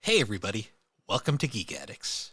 Hey everybody, welcome to Geek Addicts.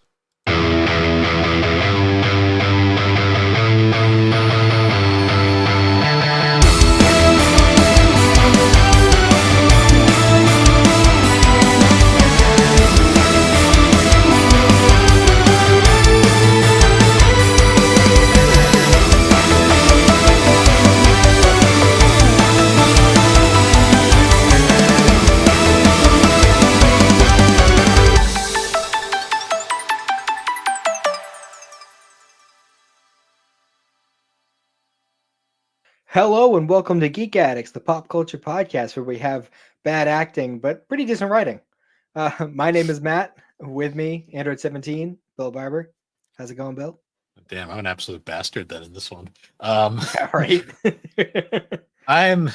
Hello and welcome to Geek Addicts, the pop culture podcast where we have bad acting but pretty decent writing. My name is Matt. With me, Android 17, Bill Barber. How's it going, Bill? Damn, I'm an absolute bastard then in this one. Yeah, right. I'm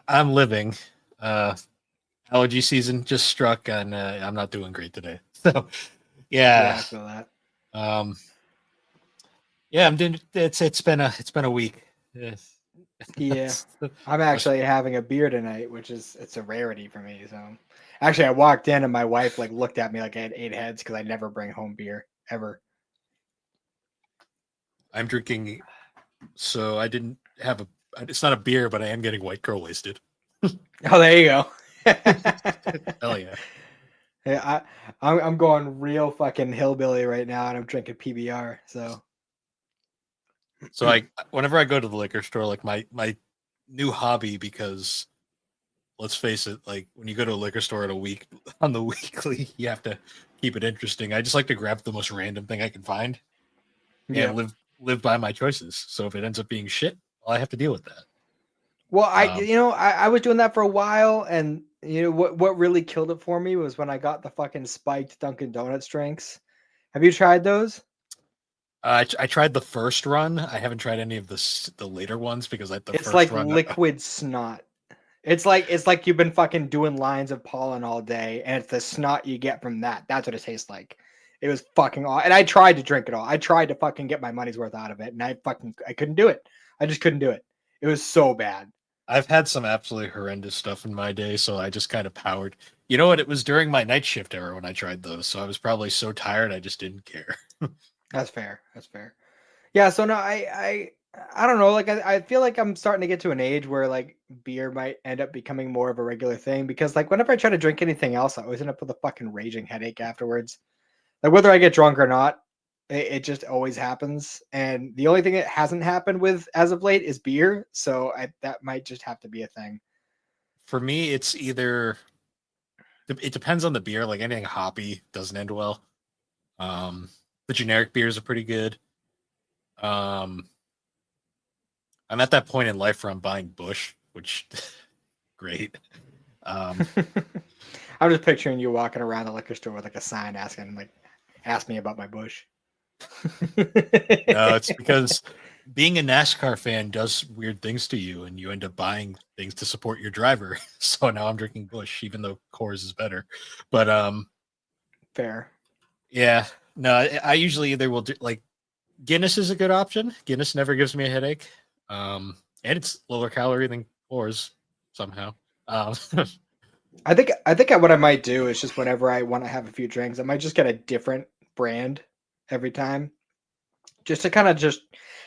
I'm living. Allergy season just struck, and I'm not doing great today. So, Yeah, yeah, I feel that. um, yeah, I'm doing. It's been a week. Yes. Yeah, That's I'm that's- actually having a beer tonight, which is it's a rarity for me. So, actually, I walked in and my wife like looked at me like I had 8 heads because I never bring home beer ever. I'm drinking. So I didn't have a. It's not a beer, but I am getting white girl wasted. Oh, there you go. Hell yeah. Yeah, I'm going real fucking hillbilly right now, and I'm drinking PBR. So So I whenever I go to the liquor store, like my new hobby, because let's face it, like when you go to a liquor store at a week on the weekly, you have to keep it interesting. I just like to grab the most random thing I can find and yeah. live by my choices. So if it ends up being shit, I have to deal with that. Well, Um, I was doing that for a while, and what really killed it for me was when I got the fucking spiked Dunkin' Donuts drinks. Have you tried those? I tried the first run. I haven't tried any of the later ones because the It's first like run. liquid snot. It's like you've been fucking doing lines of pollen all day, and it's the snot you get from that. That's what it tastes like. It was fucking aw. And I tried to drink it all. I tried to fucking get my money's worth out of it, and I couldn't do it. I just couldn't do it. It was so bad. I've had some absolutely horrendous stuff in my day, so I just kind of powered. You know what? It was during my night shift era when I tried those, so I was probably so tired I just didn't care. That's fair. That's fair. Yeah, so no, I don't know. Like I feel like I'm starting to get to an age where like beer might end up becoming more of a regular thing because like whenever I try to drink anything else, I always end up with a fucking raging headache afterwards. Like whether I get drunk or not, it just always happens. And the only thing it hasn't happened with as of late is beer. So that might just have to be a thing. For me, it's either it depends on the beer. Like anything hoppy doesn't end well. Um, the generic beers are pretty good. Um, I'm at that point in life where I'm buying Bush, which great. Um, I'm just picturing you walking around the liquor store with like a sign asking like, "Ask me about my bush." no, it's because being a NASCAR fan does weird things to you, and you end up buying things to support your driver. So now I'm drinking Bush, even though Coors is better. But Fair. yeah, no, I usually either will do like Guinness is a good option. Guinness never gives me a headache, and it's lower calorie than Coors somehow. Um, I think what I might do is just whenever I want to have a few drinks, I might just get a different brand every time, just to kind of just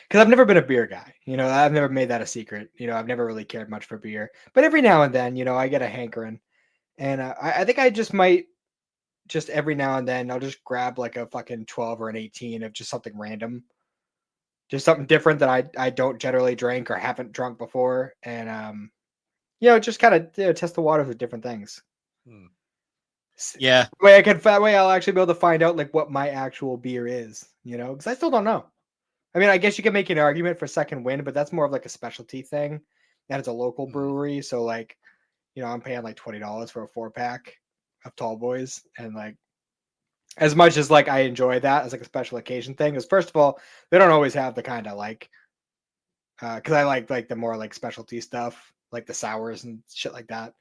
because I've never been a beer guy. I've never made that a secret. I've never really cared much for beer, but every now and then, I get a hankering, and I think I just might just every now and then I'll just grab like a fucking 12 or an 18 of just something random, just something different that I don't generally drink or haven't drunk before, and just kind of test the waters with different things. hmm. S- Yeah, That way I'll actually be able to find out like what my actual beer is, because I still don't know. I mean, I guess you can make an argument for Second Wind, but that's more of like a specialty thing. And it's a local hmm. brewery, so like, I'm paying like $20 for a 4 pack of Tall Boys, and like as much as like I enjoy that as like a special occasion thing, is first of all, they don't always have the kind I like, because I like the more like specialty stuff, like the sours and shit like that.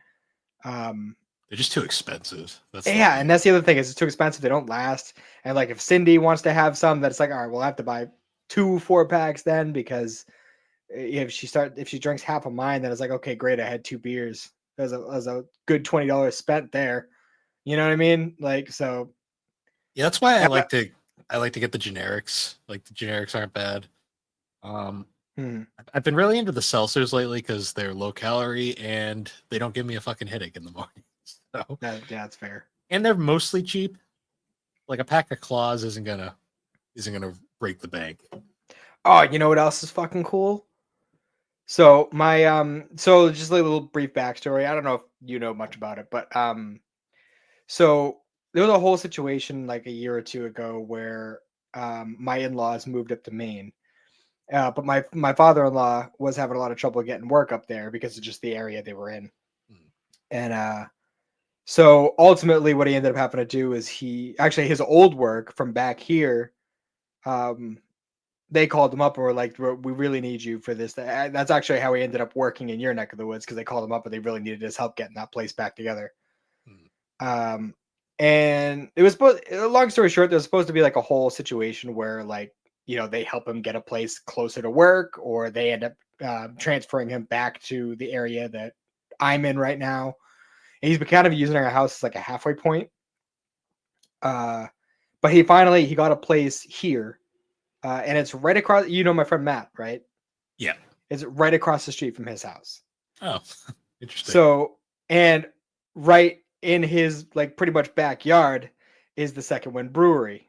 Um, They're just too expensive. That's the Yeah, thing. and that's the other thing is it's too expensive. They don't last. And like if Cindy wants to have some, that's like, all right, we'll have to buy 2 4 packs then because if she drinks half of mine, then it's like, okay, great, I had 2 beers. There's a good $20 spent there. You know what I mean? Like, so Yeah, that's why uh, I like to get the generics. Like the generics aren't bad. Um, hmm, I've been really into the seltzers lately because they're low calorie and they don't give me a fucking headache in the morning. So, yeah, that's fair. and they're mostly cheap. Like a pack of claws isn't gonna break the bank. Oh, you know what else is fucking cool? So my so just like a little brief backstory. I don't know if you know much about it, but so there was a whole situation like a year or two ago where my in-laws moved up to Maine. But my father-in-law was having a lot of trouble getting work up there because of just the area they were in. Hmm. And so ultimately what he ended up having to do is he actually his old work from back here, um they called him up and were like, "We really need you for this." That's actually how he ended up working in your neck of the woods because they called him up and they really needed his help getting that place back together. Hmm. Um, and it was supposed. Long story short, there's supposed to be like a whole situation where like they help him get a place closer to work, or they end up transferring him back to the area that I'm in right now. And he's been kind of using our house as like a halfway point. Uh, but he got a place here, and it's right across. You know my friend Matt, right? Yeah. It's right across the street from his house. Oh, interesting. So, and right in his like pretty much backyard is the Second Wind Brewery,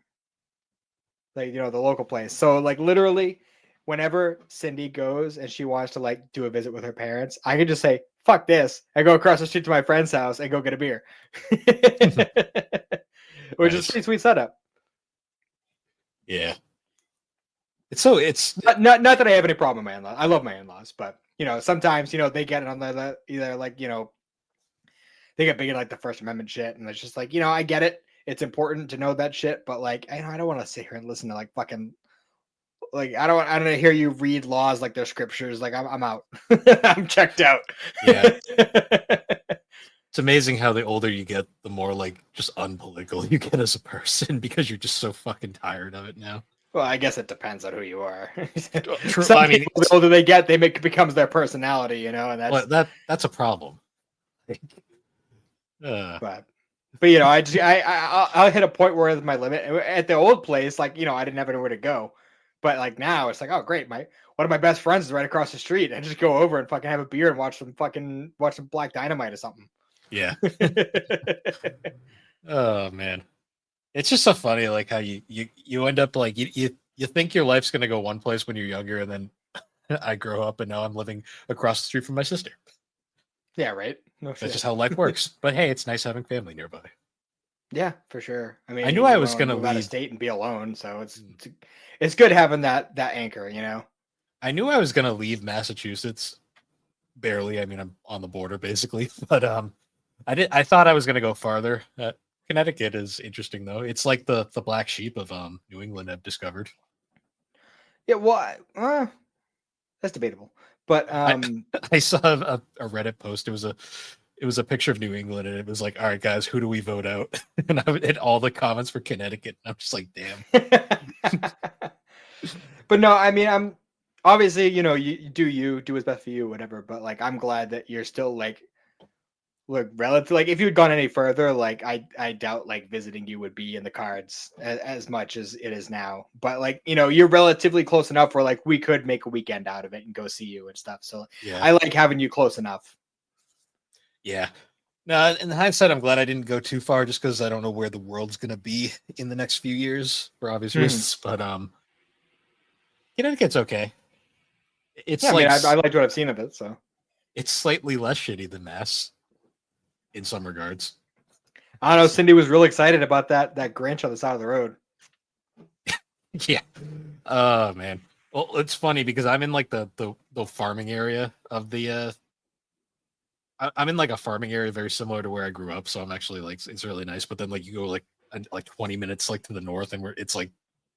like the local place. So, like literally, whenever Cindy goes and she wants to like do a visit with her parents, I can just say fuck this and go across the street to my friend's house and go get a beer, which is Nice. pretty sweet setup. Yeah. It's Not that I have any problem with my in-laws. I love my in-laws, but sometimes they get it on the either like they get big in like the First Amendment shit, and it's just like I get it. It's important to know that shit, but like I don't want to sit here and listen to like fucking like I don't want to hear you read laws like they're scriptures. Like I'm out. I'm checked out. yeah. It's amazing how the older you get, the more like just unpolitical you get as a person because you're just so fucking tired of it now. Well, I guess it depends on who you are. True. Some I mean, people, the older they get, becomes their personality, and well, that's that's a problem. uh, but I just I'll hit a point where it's my limit. At the old place, like I didn't have anywhere to go, but like now it's like, oh great, one of my best friends is right across the street, and just go over and fucking have a beer and watch some Black Dynamite or something. yeah. Oh man, it's just so funny, like how you end up like you think your life's gonna go one place when you're younger, and then I grow up and now I'm living across the street from my sister. Yeah, right. No That's shit. just how life works. But hey, it's nice having family nearby. Yeah, for sure. I mean, I knew I you was want to gonna move out of leave. state and be alone, so it's good having that anchor. I knew I was gonna leave Massachusetts barely. I mean, I'm on the border basically, but I thought I was gonna go farther. Connecticut is interesting though. It's like the black sheep of New England. I've discovered. Yeah, well, that's debatable, but I I saw a Reddit post. It was a picture of New England, and it was like, all right, guys, who do we vote out? And all the comments for Connecticut. And I'm just like, damn. but no, I mean, I'm obviously, you do what's best for you, whatever. But like, I'm glad that you're still like, look, relative. Like, if you'd gone any further, like, I doubt like visiting you would be in the cards as much as it is now. But like, you're relatively close enough where like we could make a weekend out of it and go see you and stuff. So Yeah, I like having you close enough. yeah. No, in hindsight, I'm glad I didn't go too far, just because I don't know where the world's gonna be in the next few years for obvious Mhm. reasons. But Connecticut's okay. Yeah, It's I mean, like I liked what I've seen of it. So it's slightly less shitty than Mass in some regards. I don't know. Cindy was really excited about that Grinch on the side of the road. Yeah. Oh man. Well, it's funny because I'm in like the farming area of the I'm in like a farming area very similar to where I grew up, so I'm actually like it's really nice. But then like you go like 20 minutes like to the north, and it's like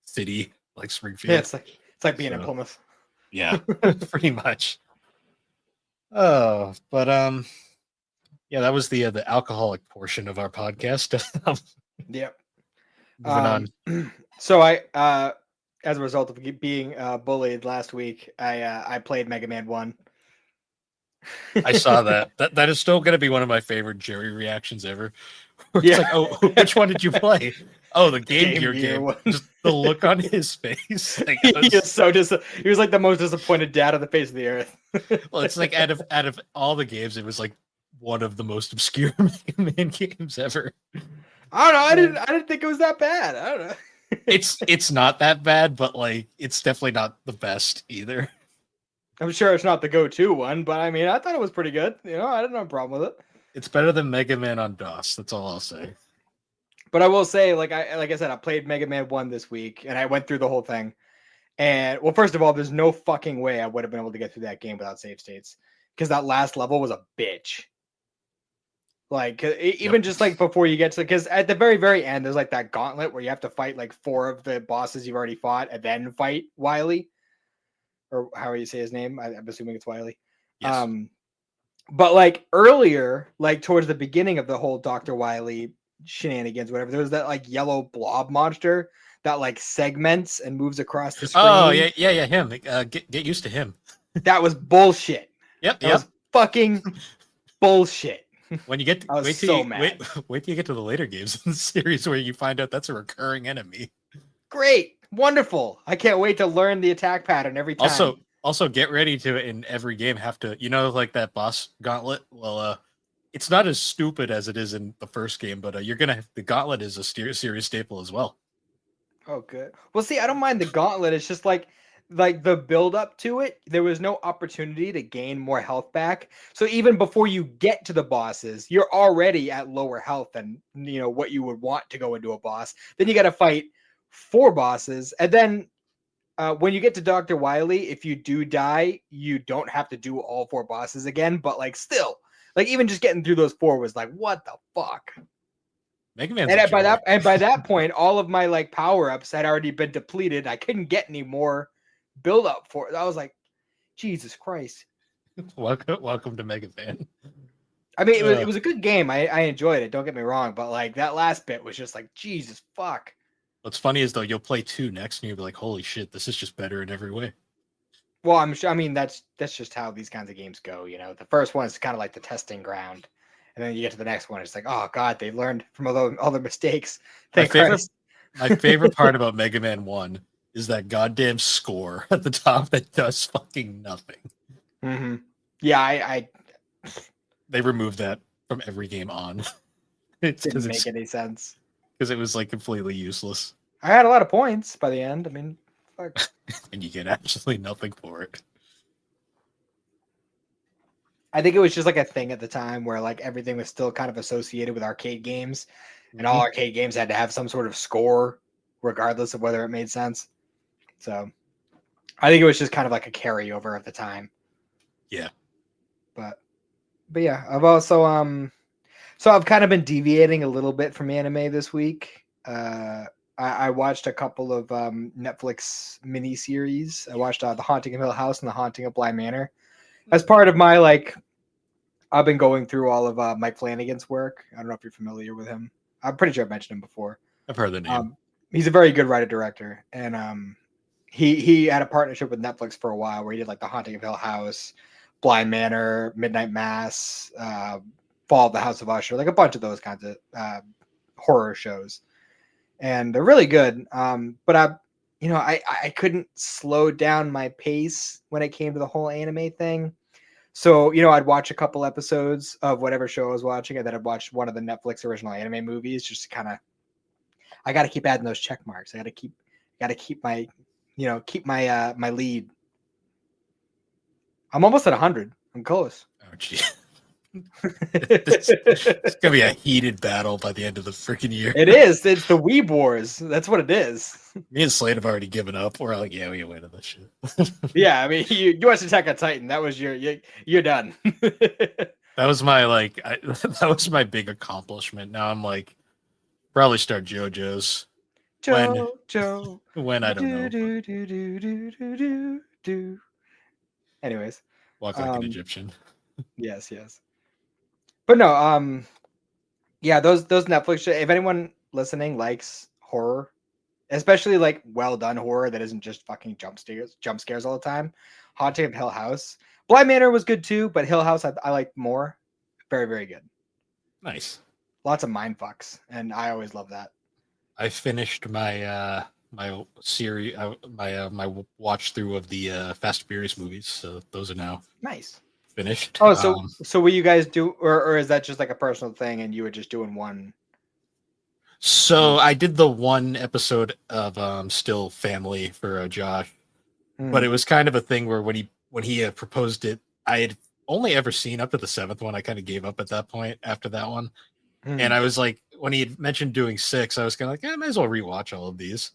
city like Yeah, Springfield. it's like being in So Plymouth. yeah, pretty much. Oh, but yeah, that was the alcoholic portion of our podcast. Yep. Moving on. So as a result of being bullied last week, I played Mega Man 1. I saw that. That is still going to be one of my favorite Jerry reactions ever, It's Yeah. like, oh, which one did you play? Oh, the Game Gear Gear game. one. Just the look on his face. Like, He is so he was like the most disappointed dad on the face of the earth. well, it's like out of all the games, it was like one of the most obscure Mega Man games ever. I don't know. I didn't think it was that bad. I don't know. It's not that bad, but like it's definitely not the best either. I'm sure it's not the go-to one, but I mean, I thought it was pretty good. You know, I didn't have a problem with it. It's better than Mega Man on DOS. That's all I'll say. But I will say, like I said, I played Mega Man 1 this week, and I went through the whole thing. And well, first of all, there's no fucking way I would have been able to get through that game without save states, because that last level was a bitch. Like even just like before you get to, because at the very very end, there's like that gauntlet where you have to fight like 4 of the bosses you've already fought, and then fight Wily, or how you say his name. I'm assuming it's Wily. Yes. But like earlier, like towards the beginning of the whole Dr. Wily shenanigans, whatever, there was that like yellow blob monster that like segments and moves across the screen. Oh yeah, him. Get used to him. That was bullshit. Yep, That was fucking bullshit. When you get to, I was wait till so you, mad. wait till you get to the later games in the series where you find out that's a recurring enemy. Great, wonderful. I can't wait to learn the attack pattern every time. Also get ready to in every game have to, like that boss gauntlet. Well, it's not as stupid as it is in the first game, but the gauntlet is a series staple as well. Oh, good. Well, see, I don't mind the gauntlet. It's just like the build up to it. There was no opportunity to gain more health back. So even before you get to the bosses, you're already at lower health than what you would want to go into a boss. Then you got to fight 4 bosses, and then when you get to Dr. Wily, if you do die, you don't have to do all 4 bosses again. But like still, like even just getting through those 4 was like, what the fuck? Mega Man's And by that point, all of my like power ups had already been depleted. I couldn't get any more build up for it. I was like, Jesus Christ. welcome to Mega Man. I mean, it was a good game. I enjoyed it. Don't get me wrong, but like that last bit was just like, Jesus fuck. What's funny is though you'll play 2 next and you'll be like, holy shit, this is just better in every way. Well, I'm sure. I mean, that's just how these kinds of games go. The first one is kind of like the testing ground. And then you get to the next one, it's like, oh god, they learned from all their mistakes. My favorite part about Mega Man 1 is that goddamn score at the top that does fucking nothing. Mm-hmm. Yeah, they removed that from every game on. It didn't make any sense. Because it was like completely useless. I had a lot of points by the end. I mean, fuck. And you get absolutely nothing for it. I think it was just like a thing at the time where like everything was still kind of associated with arcade games, and all arcade games had to have some sort of score, regardless of whether it made sense. So I think it was just kind of like a carryover at the time. Yeah. But yeah, I've also so I've kind of been deviating a little bit from anime this week. I watched a couple of Netflix miniseries. I watched The Haunting of Hill House and The Haunting of Bly Manor. As part of my I've been going through all of Mike Flanagan's work. I don't know if you're familiar with him. I'm pretty sure I've mentioned him before. I've heard the name. He's a very good writer-director, and he had a partnership with Netflix for a while where he did like The Haunting of Hill House, Bly Manor, Midnight Mass, Fall of the House of Usher, like a bunch of those kinds of horror shows, and they're really good. But I couldn't slow down my pace when it came to the whole anime thing. So, I'd watch a couple episodes of whatever show I was watching, and then I'd watch one of the Netflix original anime movies. Just kind of, I got to keep adding those check marks. I got to keep my, keep my my lead. I'm almost at 100. I'm close. Oh, gee. It's gonna be a heated battle by the end of the freaking year. It is. It's the Weeb Wars. That's what it is. Me and Slade have already given up. We're like, yeah, we win this shit. Yeah, I mean, you watched Attack on Titan. That was you're done. That was my that was my big accomplishment. Now I'm like, probably start JoJo's. When I don't know. Anyways, walk like an Egyptian. Yes. But no, yeah, those Netflix. If anyone listening likes horror, especially like well done horror that isn't just fucking jump scares all the time, Haunting of Hill House, Bly Manor was good too, but Hill House I liked more. Very very good. Nice. lots of mind fucks, and I always love that. I finished my my series, my watch through of the Fast and Furious movies, so those are now Nice. finished. Oh, so will you guys do, or is that just like a personal thing, and you were just doing one? So I did the one episode of Still Family for Josh, but it was kind of a thing where when he proposed it, I had only ever seen up to the seventh one. I kind of gave up at that point after that one, and I was like, when he had mentioned doing six, I was kind of like, I might as well rewatch all of these.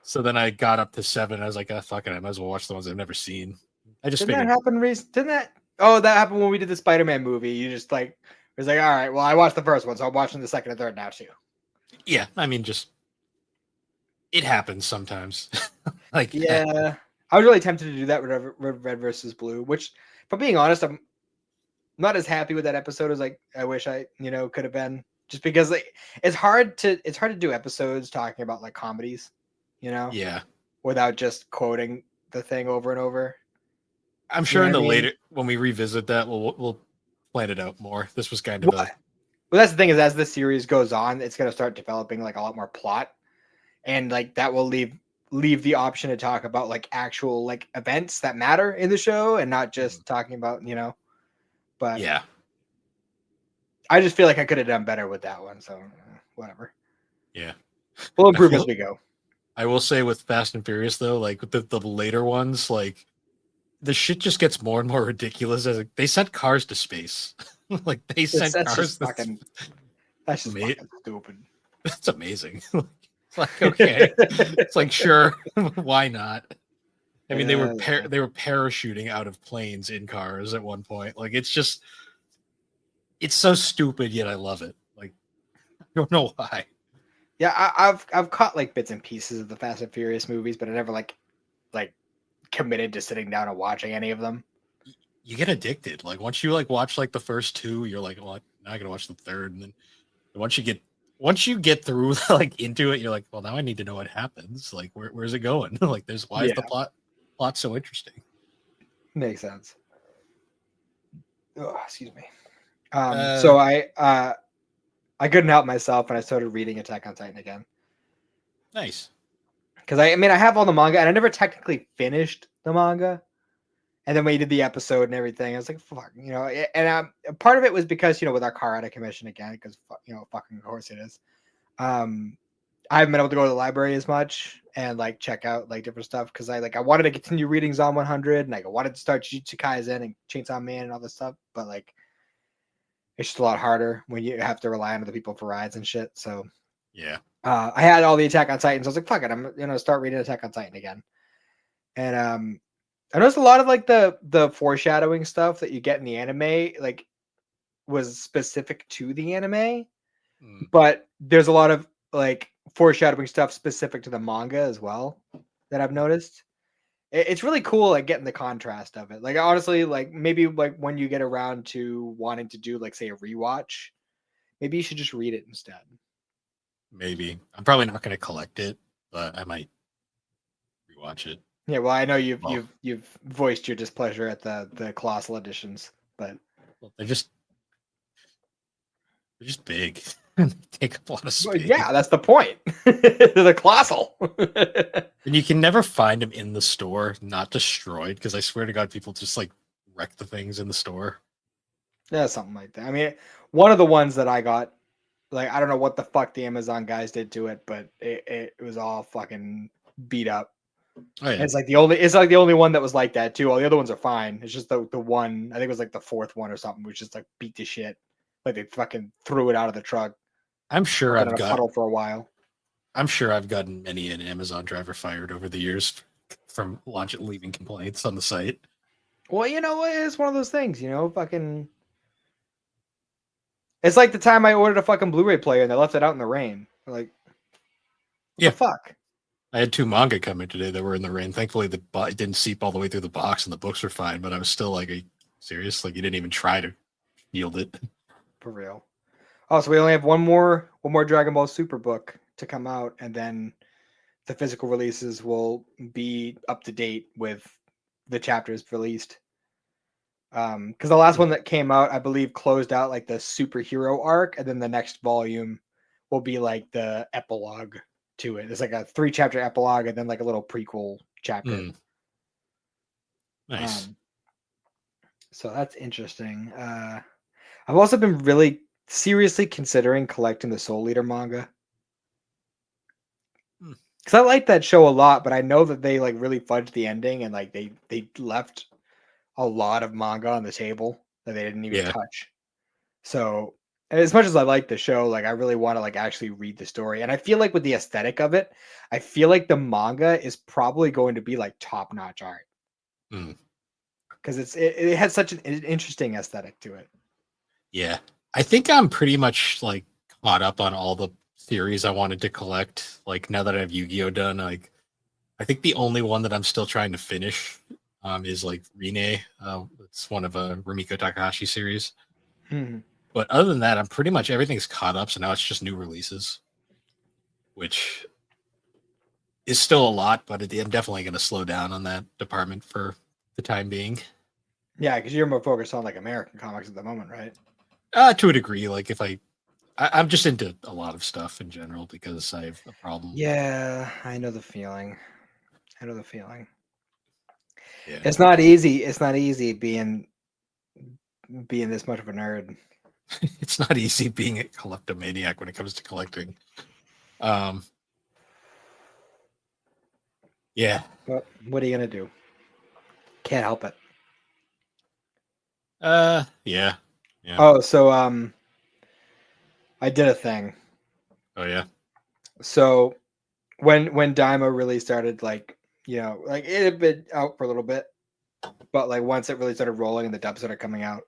So then I got up to seven. I was like, fuck it, I might as well watch the ones I've never seen. I just Didn't that figured, happen recently? Didn't that? Oh, that happened when we did the Spider-Man movie. You just like it was like, all right, well, I watched the first one, so I'm watching the second and third now too. yeah, I mean, just it happens sometimes. Like, Yeah, I was really tempted to do that with Red versus Blue, which, if I'm being honest, I'm not as happy with that episode as like I wish I could have been. Just because like it's hard to do episodes talking about like comedies, yeah, without just quoting the thing over and over. I'm You know sure what in I the mean? later when we revisit that, we'll plan it out more. This was kind of Well, a well, that's the thing is as the series goes on, it's gonna start developing like a lot more plot, and like that will leave the option to talk about like actual like events that matter in the show and not just talking about But yeah. I just feel like I could have done better with that one. So whatever, Yeah. we'll I improve as will, we go. I will say with Fast and Furious though, like with the later ones, like the shit just gets more and more ridiculous as they sent cars to space. Like they It's, sent that's cars just to fucking that's just ma- fucking stupid. That's amazing. It's like okay. It's like sure, why not? I mean, Yeah. they were parachuting out of planes in cars at one point. Like it's so stupid yet I love it. Like I don't know why. Yeah, I've caught like bits and pieces of the Fast and Furious movies, but I never like committed to sitting down and watching any of them. You get addicted. Like once you like watch like the first two, you're like, well, now I gotta watch the third, and then once you get through like into it, you're like, well, now I need to know what happens. Like where's it going? Like there's why is Yeah, the plot so interesting? makes sense. Oh, excuse me. Uh, So I couldn't help myself and I started reading Attack on Titan again nice. because I mean I have all the manga and I never technically finished the manga. And then we did the episode and everything. I was like, fuck, and part of it was because, with our car out of commission again, because, fucking of course it is. I haven't been able to go to the library as much and like check out like different stuff because I wanted to continue reading Zom 100 and like I wanted to start Jujutsu Kaisen and Chainsaw Man and all this stuff, but like it's just a lot harder when you have to rely on other people for rides and shit. So Yeah. I had all the Attack on Titan, so I was like, fuck it, I'm gonna start reading Attack on Titan again. And I noticed a lot of like the foreshadowing stuff that you get in the anime, like was specific to the anime, Mm. but there's a lot of like foreshadowing stuff specific to the manga as well that I've noticed. It's really cool, like getting the contrast of it. Like honestly, like maybe like when you get around to wanting to do like say a rewatch, maybe you should just read it instead. Maybe I'm probably not going to collect it, but I might rewatch it. Yeah, well, I know you've Well, you've voiced your displeasure at the colossal editions, but they're just big. They take up a lot of well, space. yeah, that's the point. The colossal. And you can never find them in the store, not destroyed, because I swear to God, people just like wreck the things in the store. Yeah, something like that. I mean, one of the ones that I got, like, I don't know what the fuck the Amazon guys did to it, but it was all fucking beat up. Oh yeah, It's like the only one that was like that too. All the other ones are fine. It's just the one, I think it was like the fourth one or something, which just like beat to shit. Like they fucking threw it out of the truck. I'm sure Been in a puddle for a while. I'm sure I've gotten many an Amazon driver fired over the years from leaving complaints on the site. Well, it's one of those things, fucking. It's like the time I ordered a fucking Blu-ray player and they left it out in the rain. Like, what the fuck? I had two manga come in today that were in the rain. Thankfully, it didn't seep all the way through the box and the books were fine. But I was still like, "Are you serious? Like, you didn't even try to yield it." For real. Oh, so we only have one more Dragon Ball Super book to come out, and then the physical releases will be up to date with the chapters released. Because the last one that came out, I believe, closed out like the superhero arc, and then the next volume will be like the epilogue to it. It's like a 3-chapter epilogue, and then like a little prequel chapter. Nice. So that's interesting. I've also been really seriously considering collecting the Soul Eater manga. Because I like that show a lot, but I know that they like really fudged the ending and like they left a lot of manga on the table that they didn't even touch. So as much as I like the show, like I really want to like actually read the story. And I feel like with the aesthetic of it, I feel like the manga is probably going to be like top-notch art. Because it has such an interesting aesthetic to it. Yeah. I think I'm pretty much like caught up on all the series I wanted to collect. Like now that I have Yu-Gi-Oh done, like I think the only one that I'm still trying to finish is like Rine. It's one of a Rumiko Takahashi series. But other than that, I'm pretty much everything's caught up. So now it's just new releases, which is still a lot, but I'm definitely going to slow down on that department for the time being. Yeah, because you're more focused on like American comics at the moment, right? To a degree, like if I'm just into a lot of stuff in general because I have a problem. Yeah, I know the feeling. Yeah. It's not easy. It's not easy being this much of a nerd. It's not easy being a kleptomaniac when it comes to collecting. Yeah. But what are you gonna do? Can't help it. Yeah. Oh, so I did a thing. Oh yeah. So when Daima really started, like, like it had been out for a little bit, but like once it really started rolling and the dubs started coming out,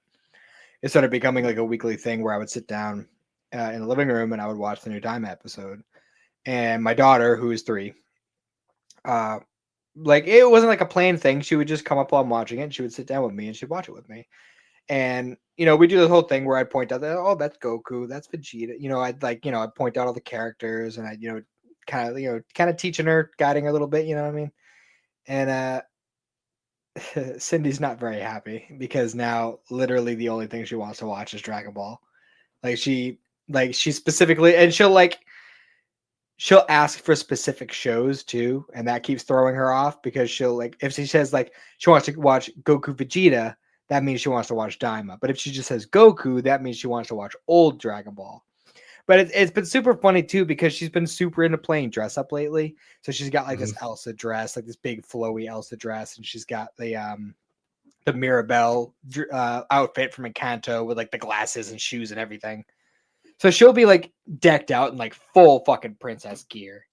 it started becoming like a weekly thing where I would sit down in the living room and I would watch the new Daima episode. And my daughter, who is 3, like it wasn't like a planned thing. She would just come up while I'm watching it, and she would sit down with me and she'd watch it with me. And we do the whole thing where I'd point out that, oh, that's Goku, that's Vegeta. I'd like, I'd point out all the characters, and I'd, kind of teaching her, guiding her a little bit, you know what I mean? And Cindy's not very happy because now literally the only thing she wants to watch is Dragon Ball. She specifically, and she'll ask for specific shows too, and that keeps throwing her off because she'll, like, if she says like she wants to watch Goku Vegeta, that means she wants to watch Daima. But if she just says Goku, that means she wants to watch old Dragon Ball. But it's been super funny too because she's been super into playing dress up lately. So she's got like this Elsa dress, like this big flowy Elsa dress, and she's got the Mirabelle outfit from Encanto with like the glasses and shoes and everything. So she'll be like decked out in like full fucking princess gear.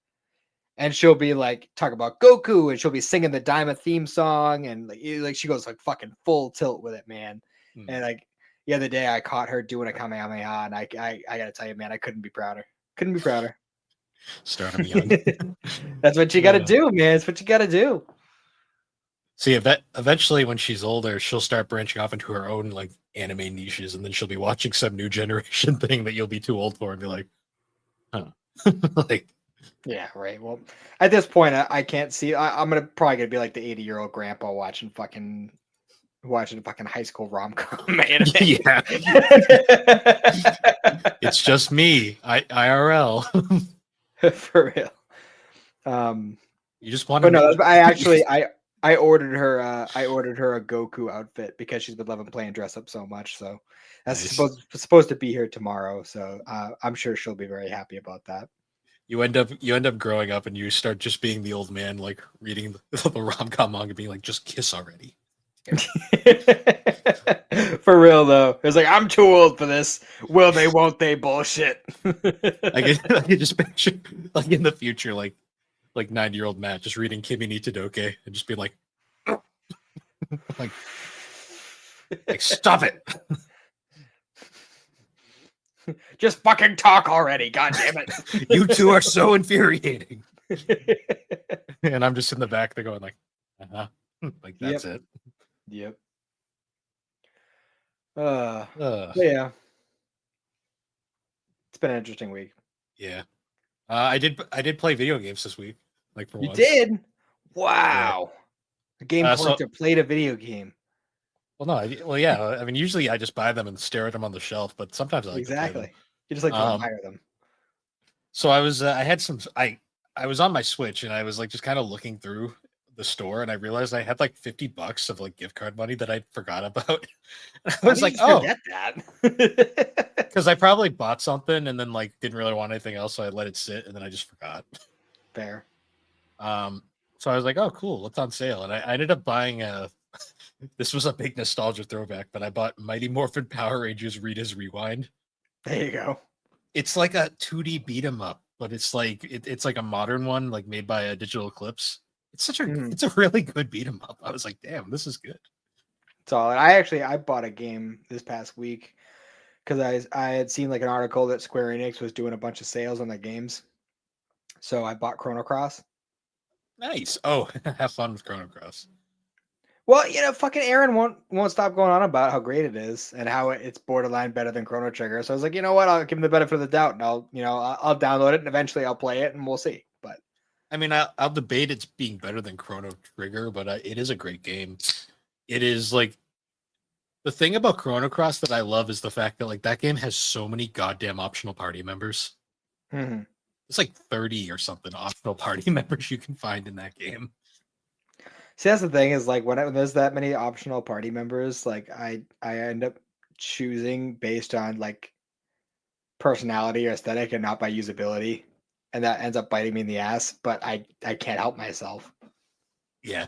And she'll be like talking about Goku, and she'll be singing the Daima theme song, and like she goes like fucking full tilt with it, man. And like the other day, I caught her doing a Kamehameha, and I gotta tell you, man, I couldn't be prouder. Couldn't be prouder. Starting young. That's what you gotta do, man. It's what you gotta do. See, eventually, when she's older, she'll start branching off into her own like anime niches, and then she'll be watching some new generation thing that you'll be too old for, and be like, huh, like. Yeah, right. Well, at this point, I can't see. I'm probably gonna be like the 80-year-old grandpa watching fucking high school rom-com anime. Yeah, it's just me, IRL. For real. You just want to. No, I actually I ordered her a Goku outfit because she's been loving playing dress up so much. So that's nice. supposed to be here tomorrow. So I'm sure she'll be very happy about that. You end up growing up and you start just being the old man, like reading the rom-com manga, being like, just kiss already. For real though, it's like, I'm too old for this. Will they? Won't they? Bullshit. I can just picture like in the future, like 90-year-old Matt just reading Kimi ni Todoke and just being like, like stop it. Just fucking talk already, god damn it. You two are so infuriating. And I'm just in the back there going like, like that's it. Yep. Yeah. It's been an interesting week. Yeah. I did play video games this week. Like for you once. Did? Wow. Yeah. A game collector played a video game. Well, no, well, yeah. I mean, usually I just buy them and stare at them on the shelf, but sometimes I like to play them. Exactly. You just like to Um, admire them. so I had some, I was on my Switch and I was like just kind of looking through the store and I realized I had like $50 of like gift card money that I forgot about. And I How was do you like, just oh, forget that? because I probably bought something and then like didn't really want anything else, so I let it sit and then I just forgot. Fair. Um, so I was like, oh, cool, what's on sale? And I ended up buying a. This was a big nostalgia throwback, but I bought Mighty Morphin Power Rangers Rita's Rewind. There you go. It's like a 2D beat 'em up, but it's like it's like a modern one, like made by a Digital Eclipse. It's a really good beat 'em up. I was like, damn, this is good. Solid. I bought a game this past week because I had seen like an article that Square Enix was doing a bunch of sales on their games. So I bought Chrono Cross. Nice. Oh, have fun with Chrono Cross. Well, fucking Aaron won't stop going on about how great it is and how it's borderline better than Chrono Trigger. So I was like, you know what? I'll give him the benefit of the doubt, and I'll download it, and eventually I'll play it, and we'll see. But I mean, I'll debate it's being better than Chrono Trigger, but it is a great game. It is like the thing about Chrono Cross that I love is the fact that like that game has so many goddamn optional party members. mhm. It's like 30 or something optional party members you can find in that game. See, that's the thing is like when there's that many optional party members, like I end up choosing based on like personality or aesthetic and not by usability, and that ends up biting me in the ass. But I can't help myself. Yeah.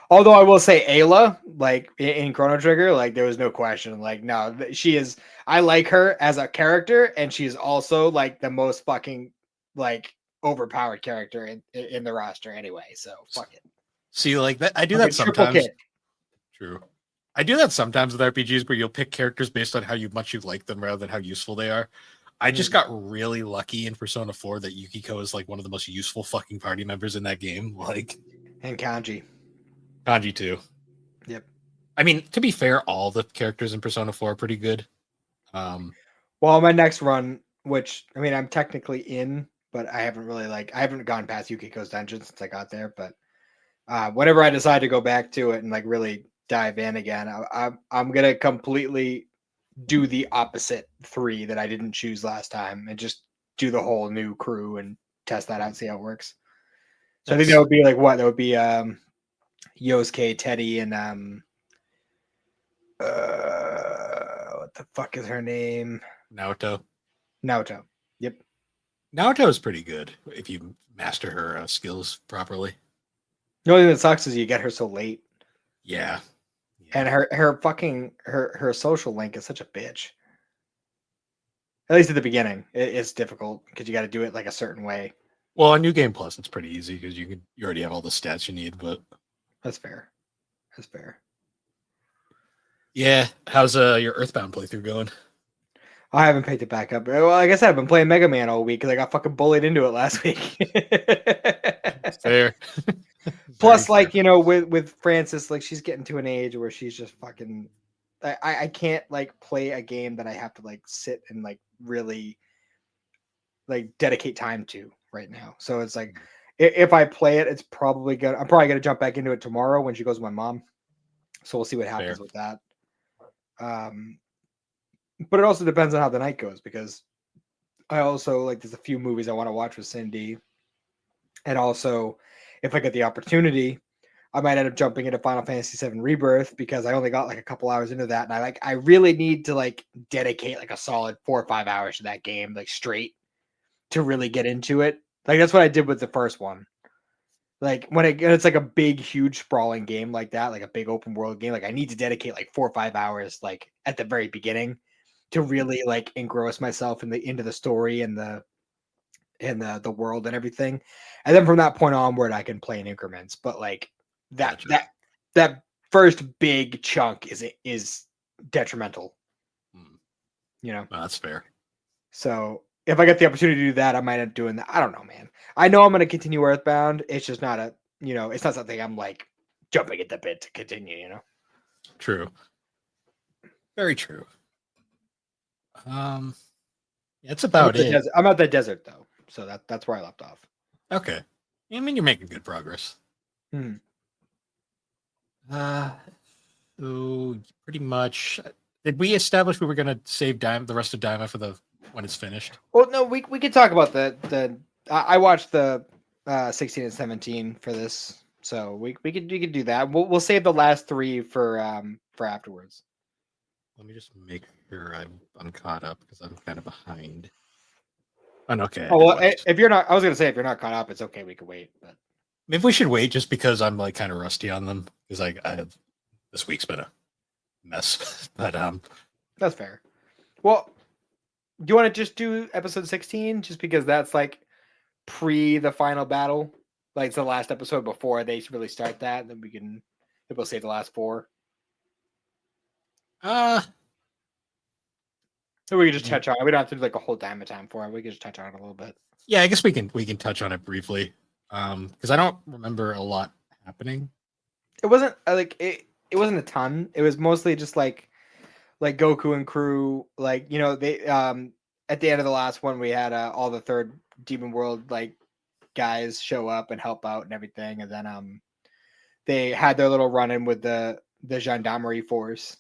Although I will say Ayla, like in Chrono Trigger, like there was no question. Like no, she is. I like her as a character, and she's also like the most fucking like overpowered character in the roster anyway. So fuck it. See, like that, I do Okay, that triple sometimes. kick. True. I do that sometimes with RPGs where you'll pick characters based on how much you like them rather than how useful they are. I just got really lucky in Persona 4 that Yukiko is like one of the most useful fucking party members in that game. Like And Kanji. Kanji too. Yep. I mean, to be fair, all the characters in Persona 4 are pretty good. Well, my next run, which I mean, I'm technically in, but I haven't really I haven't gone past Yukiko's dungeon since I got there. But whenever I decide to go back to it and like really dive in again, I'm gonna completely do the opposite 3 that I didn't choose last time and just do the whole new crew and test that out, see how it works. So I think that would be like what? That would be Yosuke, Teddy, and what the fuck is her name? Naoto. Yep. Naoto is pretty good if you master her skills properly. The only thing that sucks is you get her so late. Yeah. And her fucking her social link is such a bitch. At least at the beginning, it's difficult because you got to do it like a certain way. Well, on New Game Plus, it's pretty easy because you already have all the stats you need. But that's fair. That's fair. Yeah, how's your Earthbound playthrough going? I haven't picked it back up. Well, like I said, I've been playing Mega Man all week because I got fucking bullied into it last week. Fair. Plus, like with Francis, like she's getting to an age where she's just fucking. I can't like play a game that I have to like sit and like really like dedicate time to right now. So it's like if I play it, I'm probably gonna jump back into it tomorrow when she goes with my mom. So we'll see what happens with that. But it also depends on how the night goes because I also like there's a few movies I want to watch with Cindy, and also if I get the opportunity, I might end up jumping into Final Fantasy VII Rebirth because I only got like a couple hours into that, and I really need to like dedicate like a solid 4 or 5 hours to that game like straight to really get into it. Like that's what I did with the first one. Like when it's like a big, huge, sprawling game like that, like a big open world game, like I need to dedicate like 4 or 5 hours like at the very beginning to really like engross myself into the story and the world and everything. And then from that point onward I can play in increments. But like that first big chunk is detrimental. Oh, that's fair. So if I get the opportunity to do that, I might end up doing that. I don't know, man. I know I'm going to continue Earthbound. It's just not it's not something I'm like jumping at the bit to continue, True. Very true. It's about it. I'm at the desert though. So that's where I left off. Okay. I mean, you're making good progress. So pretty much, did we establish we were gonna save the rest of Daima for the when it's finished? Well, no, we could talk about the. I watched the 16 and 17 for this, so we could do that. We'll save the last three for afterwards. Let me just make sure I'm caught up because I'm kind of behind. Oh, okay. I Oh did well, watch. if you're not, I was gonna say if you're not caught up, it's okay. We could wait, but Maybe we should wait just because I'm like kind of rusty on them because I have this week's been a mess. But that's fair. Well, do you want to just do episode 16 just because that's like pre the final battle? Like it's the last episode before they really start that, then we'll save the last four. So we can just touch on it. We don't have to do like a whole time for it. We can just touch on it a little bit. Yeah, I guess we can touch on it briefly. Because I don't remember a lot happening. It wasn't it wasn't a ton. It was mostly just like Goku and crew, like, you know, they at the end of the last one we had all the third Demon World like guys show up and help out and everything, and then they had their little run in with the gendarmerie force,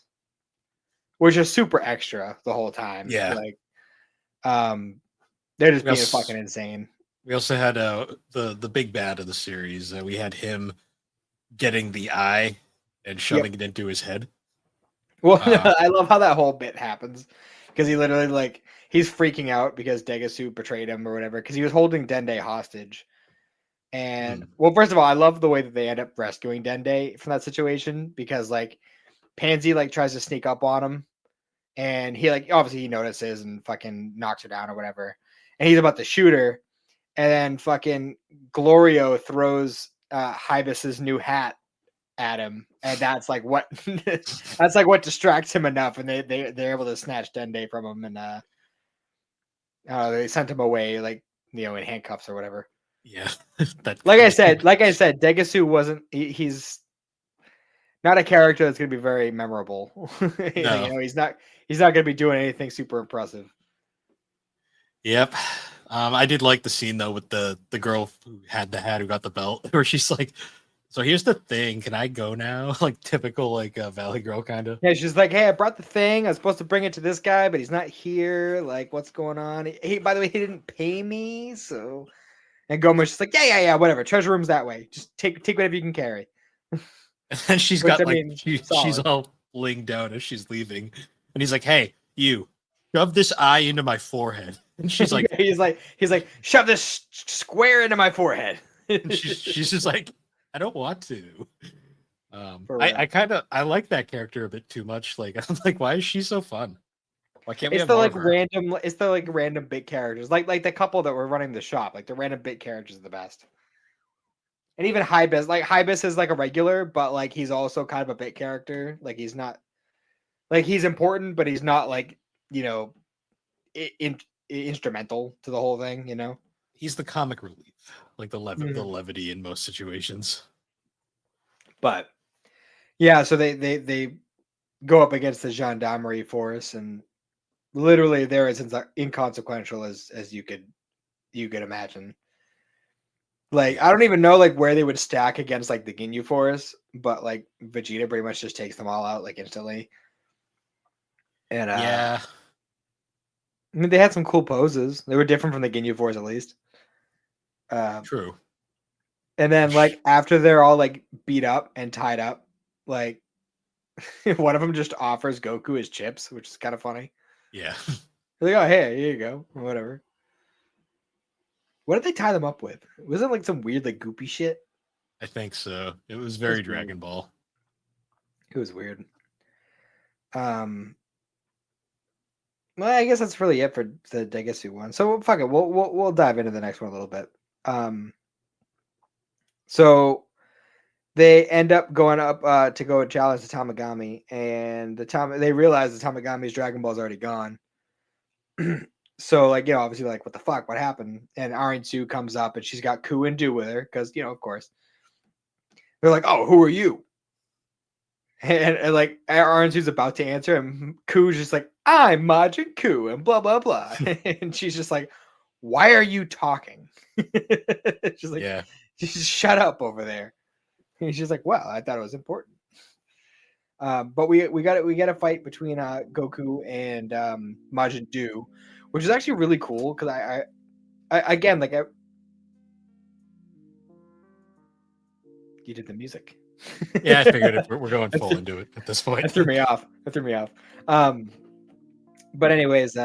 which is super extra the whole time. Yeah. Like they're just We being also- fucking insane. We also had the big bad of the series. We had him getting the eye and shoving it into his head. Well, I love how that whole bit happens because he literally like he's freaking out because Degasu betrayed him or whatever because he was holding Dende hostage. And well, first of all, I love the way that they end up rescuing Dende from that situation because like Pansy like tries to sneak up on him, and he like obviously he notices and fucking knocks her down or whatever, and he's about to shoot her, and then fucking Glorio throws Hibis's new hat at him, and that's like what that's like what distracts him enough, and they're able to snatch Dende from him, and they sent him away like, you know, in handcuffs or whatever. Yeah, like I said, Degasu wasn't. He's not a character that's going to be very memorable. No. You know, he's not going to be doing anything super impressive. Yep. I did like the scene though with the girl who had the hat who got the belt, where she's like, "So here's the thing, can I go now?" Like typical like Valley Girl kind of. Yeah, she's like, "Hey, I brought the thing. I was supposed to bring it to this guy, but he's not here. Like, what's going on? Hey, by the way, he didn't pay me, so." And Goma's just like, yeah, whatever. Treasure room's that way. Just take whatever you can carry. And then she's got she's all laying down as she's leaving, and he's like, "Hey, you, shove this eye into my forehead." And she's like, he's like, shove this square into my forehead. she's just like, "I don't want to." I like that character a bit too much. Like, I'm like, why is she so fun? Why can't we have more of her? It's the like random bit characters, like the couple that were running the shop. Like the random bit characters are the best. And even Hibis is like a regular, but like he's also kind of a bit character. Like he's not, like he's important, but he's not like, you know, instrumental to the whole thing. You know, he's the comic relief, like the levity in most situations. But yeah, so they go up against the gendarmerie force, and literally they're as inconsequential as you could imagine. Like, I don't even know like where they would stack against like the Ginyu Force, but like Vegeta pretty much just takes them all out like instantly. And yeah, I mean they had some cool poses. They were different from the Ginyu Force at least. True. And then like after they're all like beat up and tied up, like one of them just offers Goku his chips, which is kind of funny. Yeah. They're like, oh, hey, here you go, or whatever. What did they tie them up with? Was it like some weird, like goopy shit? I think so. It was very Dragon Ball. It was weird. Well, I guess that's really it for the Degasu one. So fuck it, we'll dive into the next one a little bit. So they end up going up to go challenge the Tamagami, and they realize the Tamagami's Dragon Ball's already gone. So, like, you know, obviously, like, what the fuck? What happened? And Arinsu comes up, and she's got Ku and Do with her, because, you know, of course. They're like, oh, who are you? And like, Arinsu's about to answer, and Ku's just like, I'm Majin Ku, and blah, blah, blah. And she's just like, why are you talking? She's like, yeah, just shut up over there. And she's like, well, I thought it was important. But we got a fight between Goku and Majin Buu, which is actually really cool because I again like you did the music. Yeah, I figured we're going full into it at this point. That threw me off. But anyways,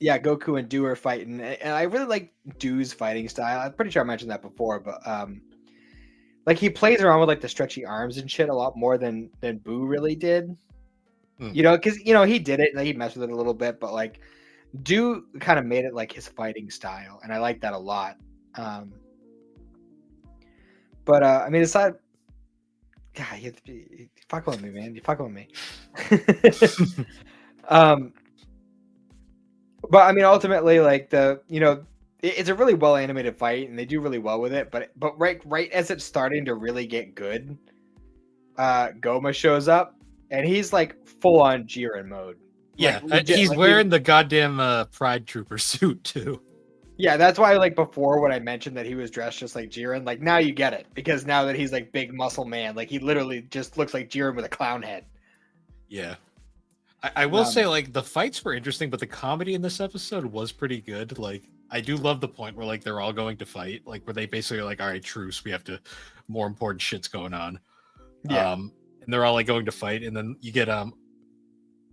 yeah, Goku and Buu are fighting, and I really like Buu's fighting style. I'm pretty sure I mentioned that before, but like he plays around with like the stretchy arms and shit a lot more than Buu really did. You know, because he did it, like, he messed with it a little bit, but like Buu kind of made it like his fighting style, and I like that a lot. But I mean, aside, God, you fuck with me, man. You fuck with me. But I mean, ultimately, like it's a really well animated fight, and they do really well with it. But right as it's starting to really get good, Goma shows up, and he's like full on Jiren mode. Yeah, like, legit, he's like, wearing the goddamn Pride Trooper suit too. Yeah, that's why like before when I mentioned that he was dressed just like Jiren, like now you get it, because now that he's like big muscle man, like he literally just looks like Jiren with a clown head. Yeah. I will say, like, the fights were interesting, but the comedy in this episode was pretty good. Like, I do love the point where like they're all going to fight, like where they basically are like, all right, truce, we have to, more important shit's going on. Yeah. And they're all like going to fight, and then you get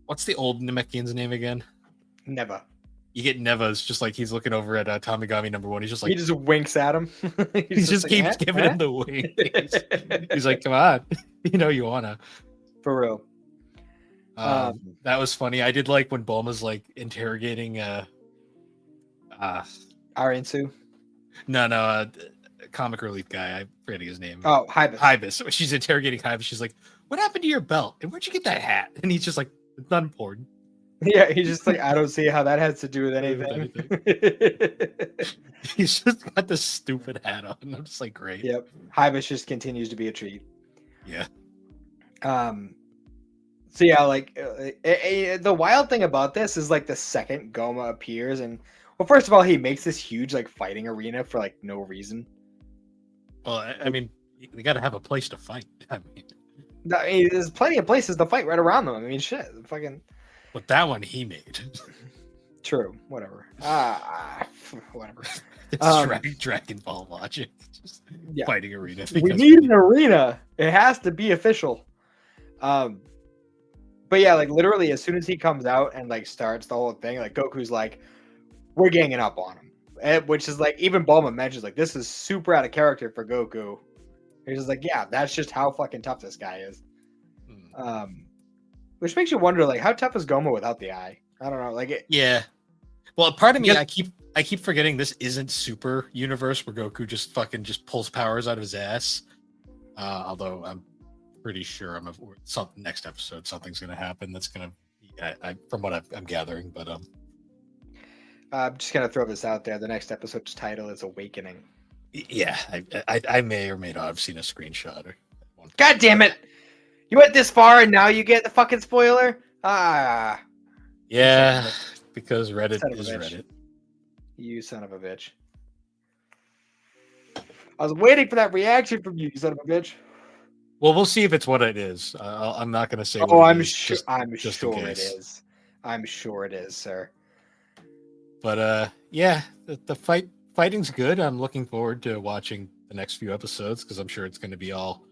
what's the old Namekian's name again? Never. You get Neva's just like he's looking over at Tamigami #1. He's just like, he just winks at him. he just like, keeps giving him the wink. He's like, come on, you wanna. For real. That was funny. I did like when Bulma's like interrogating Arinsu. No, comic relief guy. I forget his name. Oh, Hybis. She's interrogating Hybis. She's like, what happened to your belt? And where'd you get that hat? And he's just like, it's not important. Yeah, he's just like, I don't see how that has to do with anything. He's just got this stupid hat on. I'm just like, great. Yep. Hybis just continues to be a treat. Yeah. So yeah, like the wild thing about this is like the second Goma appears, and well, first of all, he makes this huge like fighting arena for like no reason. Well, I mean, they got to have a place to fight. I mean, there's plenty of places to fight right around them. I mean, shit, fucking. But that one he made. True. Whatever. Whatever. It's Dragon Ball logic. Just fighting arena. We need an arena. It has to be official. But yeah, like literally as soon as he comes out and like starts the whole thing, like Goku's like, we're ganging up on him. Which is like, even Bulma mentions like, this is super out of character for Goku. He's just like, yeah, that's just how fucking tough this guy is. Which makes you wonder, like, how tough is Goma without the eye? I don't know. Like, yeah. Well, part of me, I keep forgetting this isn't Super Universe where Goku just pulls powers out of his ass. Although I'm pretty sure next episode something's gonna happen that's gonna, from what I'm gathering. But I'm just gonna throw this out there. The next episode's title is Awakening. Yeah, I may or may not have seen a screenshot. God damn it! You went this far and now you get the fucking spoiler? Yeah, because Reddit is Reddit. You son of a bitch. I was waiting for that reaction from you, you son of a bitch. Well, we'll see if it's what it is. I'm not going to say. Oh, I'm sure it is. I'm sure it is, sir. But yeah, the fighting's good. I'm looking forward to watching the next few episodes because I'm sure it's going to be all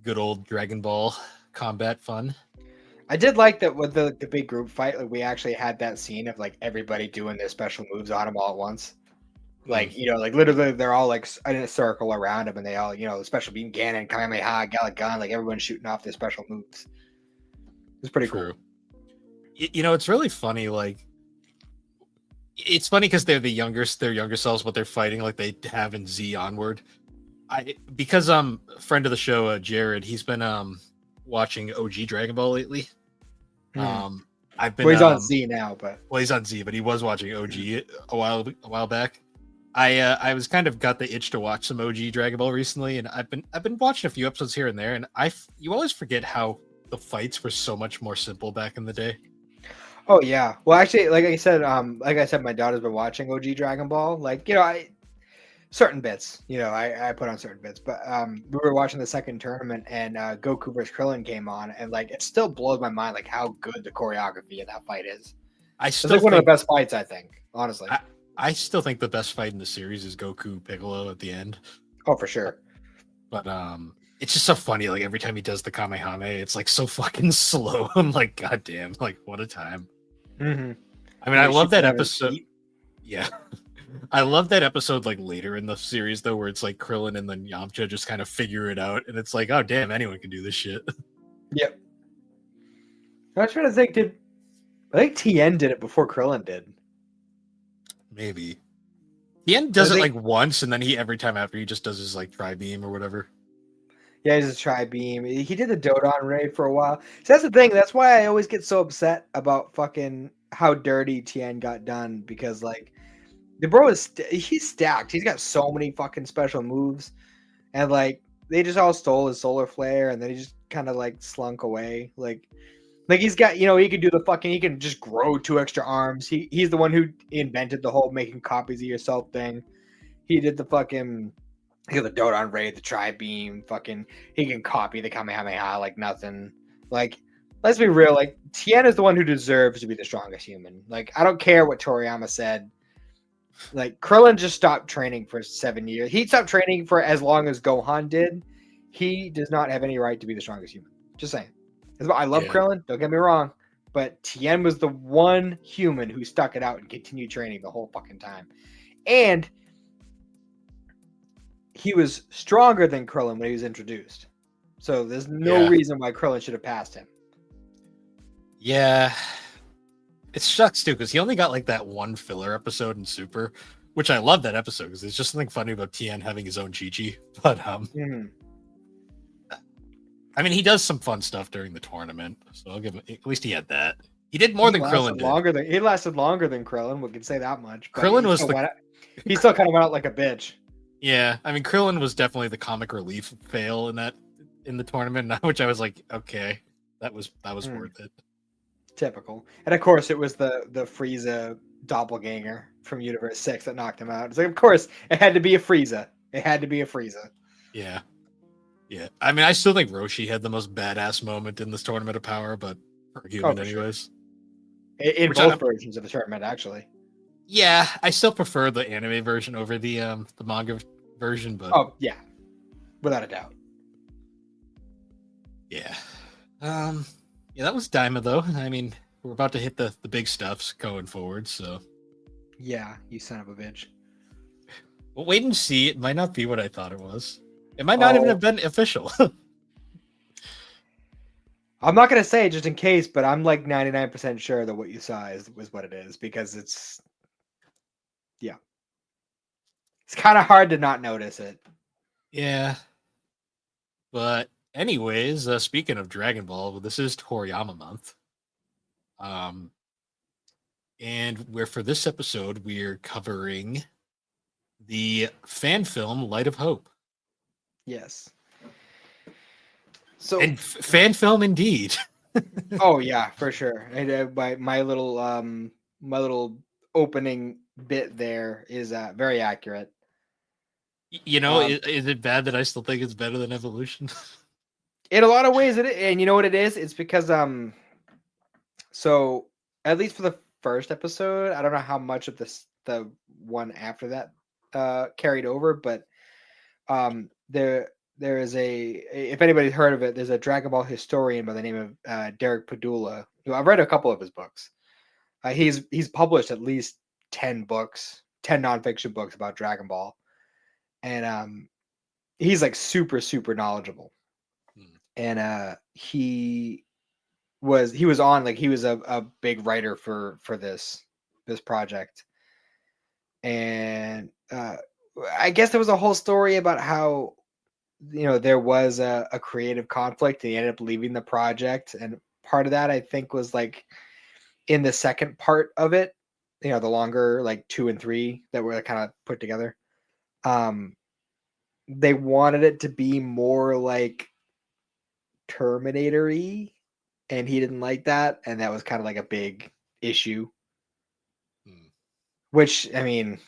good old Dragon Ball combat fun. I did like that with the big group fight. Like we actually had that scene of like everybody doing their special moves on him all at once. Like, like literally they're all like in a circle around him, and they all, the special beam, Ganon, Kamehameha, Galagan, like everyone's shooting off their special moves. It's pretty cool. It's really funny. Like, it's funny because they're their younger selves, but they're fighting like they have in Z Onward. Because friend of the show, Jared, he's been watching OG Dragon Ball lately. I've been. Well, he's on Z now, but he's on Z, but he was watching OG a while back. I was kind of got the itch to watch some OG Dragon Ball recently, and I've been watching a few episodes here and there, and you always forget how the fights were so much more simple back in the day. Oh yeah, well actually, like I said, my daughter's been watching OG Dragon Ball. Like certain bits. I put on certain bits, but we were watching the second tournament, and Goku vs Krillin came on, and like it still blows my mind like how good the choreography of that fight is. I It's still like one of the think best fights, I think, honestly. I still think the best fight in the series is Goku Piccolo at the end. Oh, for sure. But it's just so funny. Like every time he does the Kamehameha, it's like so fucking slow. I'm like, God damn! Like what a time. Mm-hmm. I mean, I love that Down his episode. feet. Yeah, I love that episode. Like later in the series, though, where it's like Krillin and then Yamcha just kind of figure it out, and it's like, oh damn, anyone can do this shit. Yep. I was trying to think. I think Tien did it before Krillin did? Maybe the end does I it think- like once, and then he every time after he just does his like tri beam or whatever. Yeah, he's a tri-beam. He did the Dodon raid for a while. So that's the thing. That's why I always get so upset about fucking how dirty Tien got done, because like the bro is he's stacked. He's got so many fucking special moves, and like they just all stole his solar flare, and then he just kind of like slunk away. Like he's got, he can do the fucking, he can just grow 2 extra arms. He's the one who invented the whole making copies of yourself thing. He did the fucking. He got the Dodon raid, the tri-beam, fucking. He can copy the Kamehameha like nothing. Like, let's be real. Like, Tien is the one who deserves to be the strongest human. Like, I don't care what Toriyama said. Like, Krillin just stopped training for 7 years. He stopped training for as long as Gohan did. He does not have any right to be the strongest human. Just saying. I love Krillin. Don't get me wrong. But Tien was the one human who stuck it out and continued training the whole fucking time. And he was stronger than Krillin when he was introduced. So there's no reason why Krillin should have passed him. Yeah. It sucks too, because he only got like that one filler episode in Super, which I love that episode because there's just something funny about Tien having his own Chi-Chi. But I mean, he does some fun stuff during the tournament, so I'll give him, at least he had that. He did more than Krillin did. He lasted longer than Krillin, we can say that much. Krillin was he still kind of went out like a bitch. Yeah, I mean, Krillin was definitely the comic relief fail in the tournament, which I was like, okay, that was worth it. Typical. And of course, it was the Frieza doppelganger from Universe 6 that knocked him out. It's like, of course, it had to be a Frieza. It had to be a Frieza. Yeah. Yeah. I mean, I still think Roshi had the most badass moment in this Tournament of Power, but for human anyways. Sure. In both versions of the tournament, actually. Yeah, I still prefer the anime version over the manga version, but oh yeah, without a doubt. Yeah, yeah, that was Daima though. I mean, we're about to hit the big stuffs going forward, so yeah, you son of a bitch. Well, wait and see. It might not be what I thought it was. It might not even have been official. I'm not gonna say it just in case, but I'm like 99% sure that what you saw was what it is, because it's kind of hard to not notice it. Yeah. But anyways, speaking of Dragon Ball, this is Toriyama month. And for this episode, we're covering the fan film Light of Hope. Yes. So and fan film indeed. Oh yeah, for sure. My little opening bit there is very accurate. You know, is it bad that I still think it's better than Evolution? In a lot of ways, and you know what it is? It's because so at least for the first episode, I don't know how much of the one after that carried over, but there is if anybody's heard of it, there's a Dragon Ball historian by the name of Derek Padula. I've read a couple of his books. He's published at least 10 books, 10 nonfiction books about Dragon Ball. And he's like super, super knowledgeable. And he was on, like, he was a big writer for this project. And I guess there was a whole story about how, there was a creative conflict and he ended up leaving the project. And part of that, I think, was like in the second part of it, the longer, like 2 and 3 that were kind of put together. They wanted it to be more like Terminator-y, and he didn't like that, and that was kind of like a big issue. Which, I mean,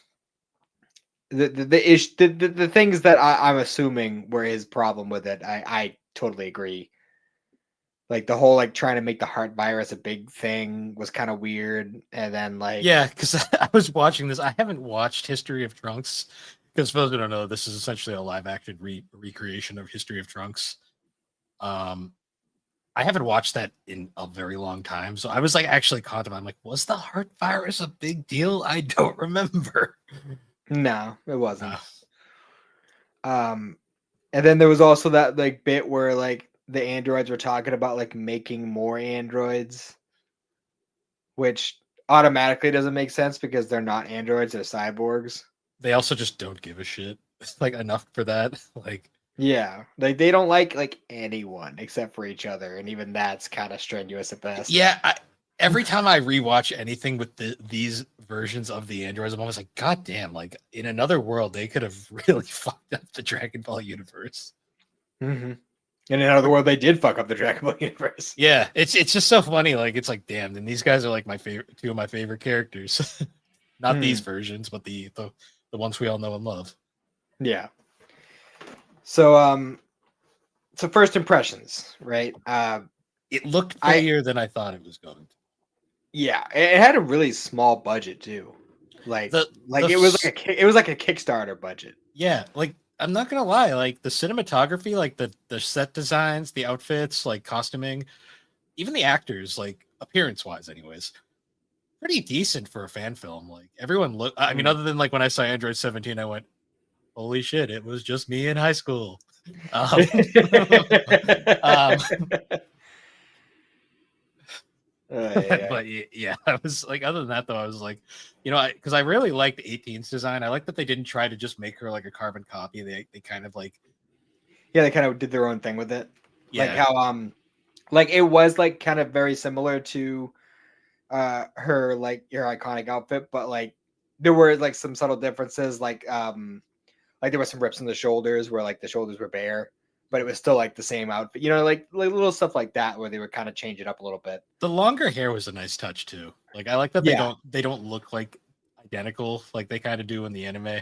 the things that I'm assuming were his problem with it, I totally agree. Like the whole like trying to make the heart virus a big thing was kind of weird, and then like Yeah, because I was watching this. I haven't watched History of Trunks because for those who don't know, this is essentially a live action recreation of History of Trunks. Um, I haven't watched that in a very long time, so I was like actually contemplating. I'm like, was the heart virus a big deal? I don't remember. no, it Uh, wasn't. Um, and then there was also that like bit where like the androids were talking about like making more androids, which automatically doesn't make sense because they're not androids, they're cyborgs. they also just don't give a shit like enough for that. Like, Yeah, like they don't like anyone except for each other, and even that's kind of strenuous at best. yeah, every time I rewatch anything with these versions of the androids, I'm always like, God damn! Like in another world, they could have really fucked up the Dragon Ball universe. Mm-hmm. And in other words, they did fuck up the Dragon Ball universe. Yeah, it's just so funny. Like it's like, damn, and these guys are like my favorite, two of my favorite characters. Not these versions, but the ones we all know and love. Yeah. So first impressions, right? It looked prettier than I thought it was going to. Yeah, it had a really small budget too. Like it was like a Kickstarter budget. Yeah, like I'm not gonna lie, like the cinematography, like the set designs, the outfits, like costuming, even the actors, like appearance wise, anyways, pretty decent for a fan film. Like everyone look. I mean, other than like when I saw Android 17, I went, "Holy shit! It was just me in high school." Um, um, yeah. but yeah, I was like, other than that though, I was like, because I really liked 18's design. I like that they didn't try to just make her like a carbon copy. They kind of like, Yeah, they kind of did their own thing with it. Like yeah, how like it was like kind of very similar to her like your iconic outfit, but like there were like some subtle differences, like there were some rips in the shoulders where like the shoulders were bare, but it was still like the same outfit, like little stuff like that where they would kind of change it up a little bit. the longer hair was a nice touch too. Like I like that Yeah. they don't look like identical like they kind of do in the anime.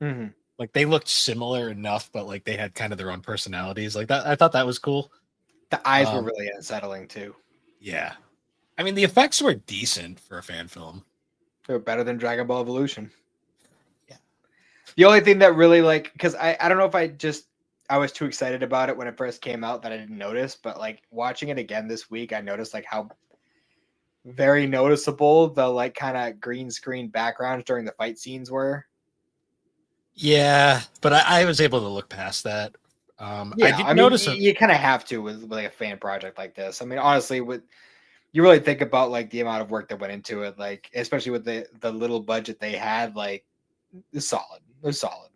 Mm-hmm. Like they looked similar enough, but like they had kind of their own personalities. Like that, I thought that was cool. The eyes were really unsettling too. Yeah, I mean the effects were decent for a fan film. They were better than Dragon Ball Evolution. Yeah. The only thing that really like, because I don't know if I was too excited about it when it first came out that I didn't notice, but like watching it again this week, I noticed like how very noticeable the like kind of green screen backgrounds during the fight scenes were. Yeah, but I was able to look past that. I Yeah, did I mean, notice you kind of have to with like a fan project like this. I mean, honestly, with you really think about like the amount of work that went into it, like especially with the little budget they had, like it's solid. It was solid.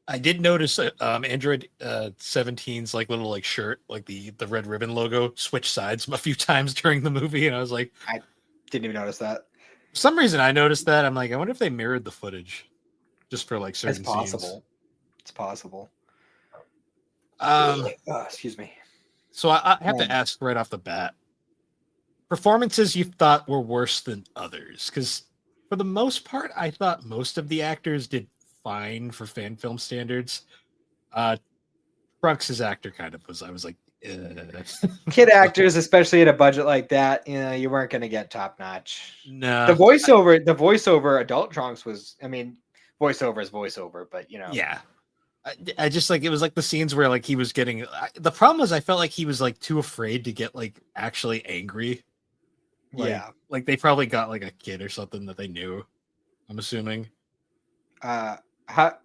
I did notice Android 17's like little like shirt, like the red ribbon logo, switch sides a few times during the movie, and I was like, I didn't even notice that. for some reason I noticed that. I'm like, I wonder if they mirrored the footage just for like certain It's possible. scenes. It's possible. Um, Excuse me. so I have to ask right off the bat, performances you thought were worse than others? Because for the most part, I thought most of the actors did fine for fan film standards. Trunks' actor kind of was. I was like, Kid actors, especially at a budget like that, you weren't going to get top notch. no. The voiceover, adult Trunks was. I mean, voiceover is voiceover, but Yeah. I just like it was like the scenes where like he was getting the problem was I felt like he was like too afraid to get like actually angry. Like they probably got like a kid or something that they knew. I'm assuming.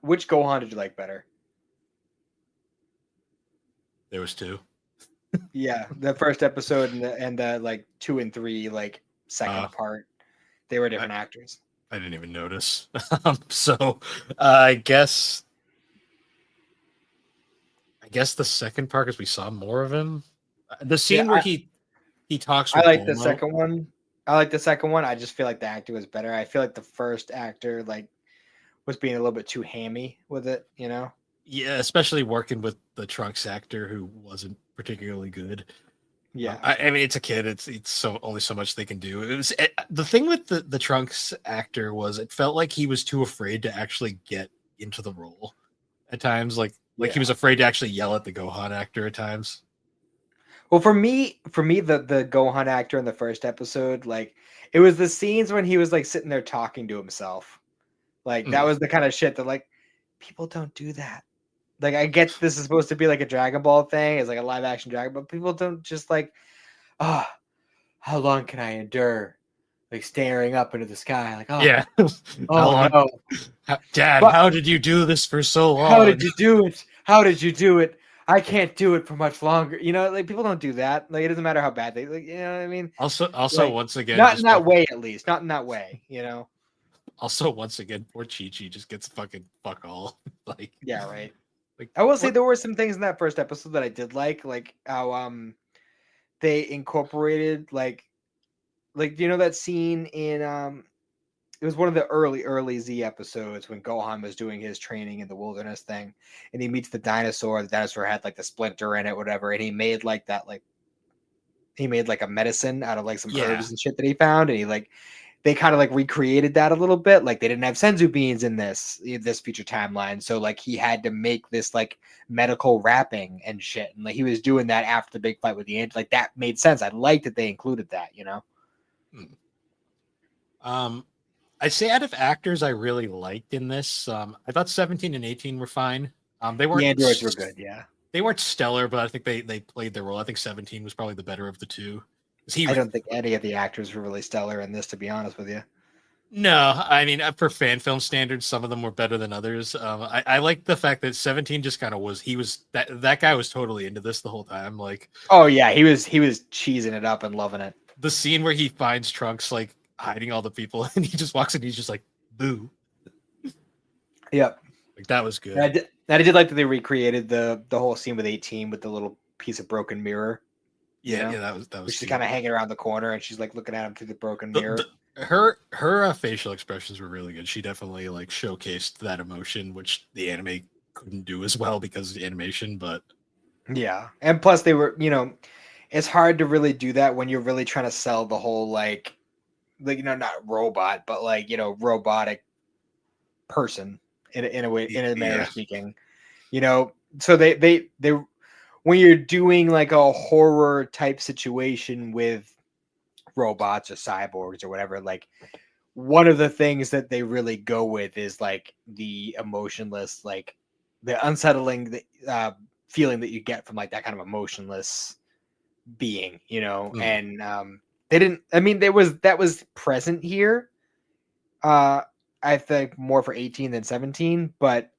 Which Gohan did you like better? There was two. Yeah, the first episode and the like 2 and 3 like second part, they were different actors. I didn't even notice. So I guess the second part because we saw more of him. The scene where he talks. I like the second one. I just feel like the actor was better. I feel like the first actor like was being a little bit too hammy with it. Yeah, especially working with the Trunks actor who wasn't particularly good. Yeah. I mean, it's a kid. It's so only so much they can do. The thing with the Trunks actor was it felt like he was too afraid to actually get into the role at times. Like he was Yeah. afraid to actually yell at the Gohan actor at times. Well, for me, the Gohan actor in the first episode, like, it was the scenes when he was like sitting there talking to himself. Like that Mm. was the kind of shit that like people don't do that. Like I get this is supposed to be like a Dragon Ball thing, it's like a live action Dragon, but people don't just like, oh, how long can I endure? Like staring up into the sky, like, oh, Yeah. How oh long, no. Dad? But How did you do this for so how long? did you do it? How did you do it? I can't do it for much longer. You know, like people don't do that. Like it doesn't matter how bad they like, you know what I mean? Also, Like once again, not in just that fucking. way at least. Not in that way, you know? Also, once again, poor Chi Chi just gets fucking fuck all. like, Yeah, right. like I will say what? there were some things in that first episode that I did like how they incorporated like you know that scene in it was one of the early Z episodes when Gohan was doing his training in the wilderness thing, and he meets the dinosaur. The dinosaur had like the splinter in it, whatever, and he made like that like he made like a medicine out of like some Yeah. herbs and shit that he found, and he like they kind of like recreated that a little bit. Like they didn't have senzu beans in this future timeline, so like he had to make this like medical wrapping and shit, and like he was doing that after the big fight with the ant. Like that made sense. I liked that they included that, you know. Hmm. Um, I'd say out of actors I really liked in this, I thought 17 and 18 were fine. They The weren't androids were good, yeah. they weren't stellar, but I think they played their role. I think 17 was probably the better of the two. 'Cause he I re- don't think any of the actors were really stellar in this, to be honest with you. No, I mean for fan film standards, some of them were better than others. I like the fact that 17 just kind of was. He was that guy was totally into this the whole time. Like Oh yeah, he was cheesing it up and loving it. the scene where he finds Trunks like hiding all the people, and he just walks in, he's just like boo. Yep. Like that was And good. I did like that they recreated the whole scene with 18 with the little piece of broken mirror, you Yeah, know, yeah, that was which she's cute. kind of hanging around the corner and she's like looking at him through the broken The, mirror. her facial expressions were really good. She definitely like showcased that emotion, which the anime couldn't do as well because of the animation. But Yeah. And plus they were, you know, it's hard to really do that when you're really trying to sell the whole like you know, not robot, but like, you know, robotic person in a way in a manner of yeah, speaking. You know, so they when you're doing like a horror type situation with robots or cyborgs or whatever, like one of the things that they really go with is like the emotionless, like the unsettling feeling that you get from like that kind of emotionless being, you know. mm, And they didn't. I mean, that was present here. Uh, I think more for 18 than 17, but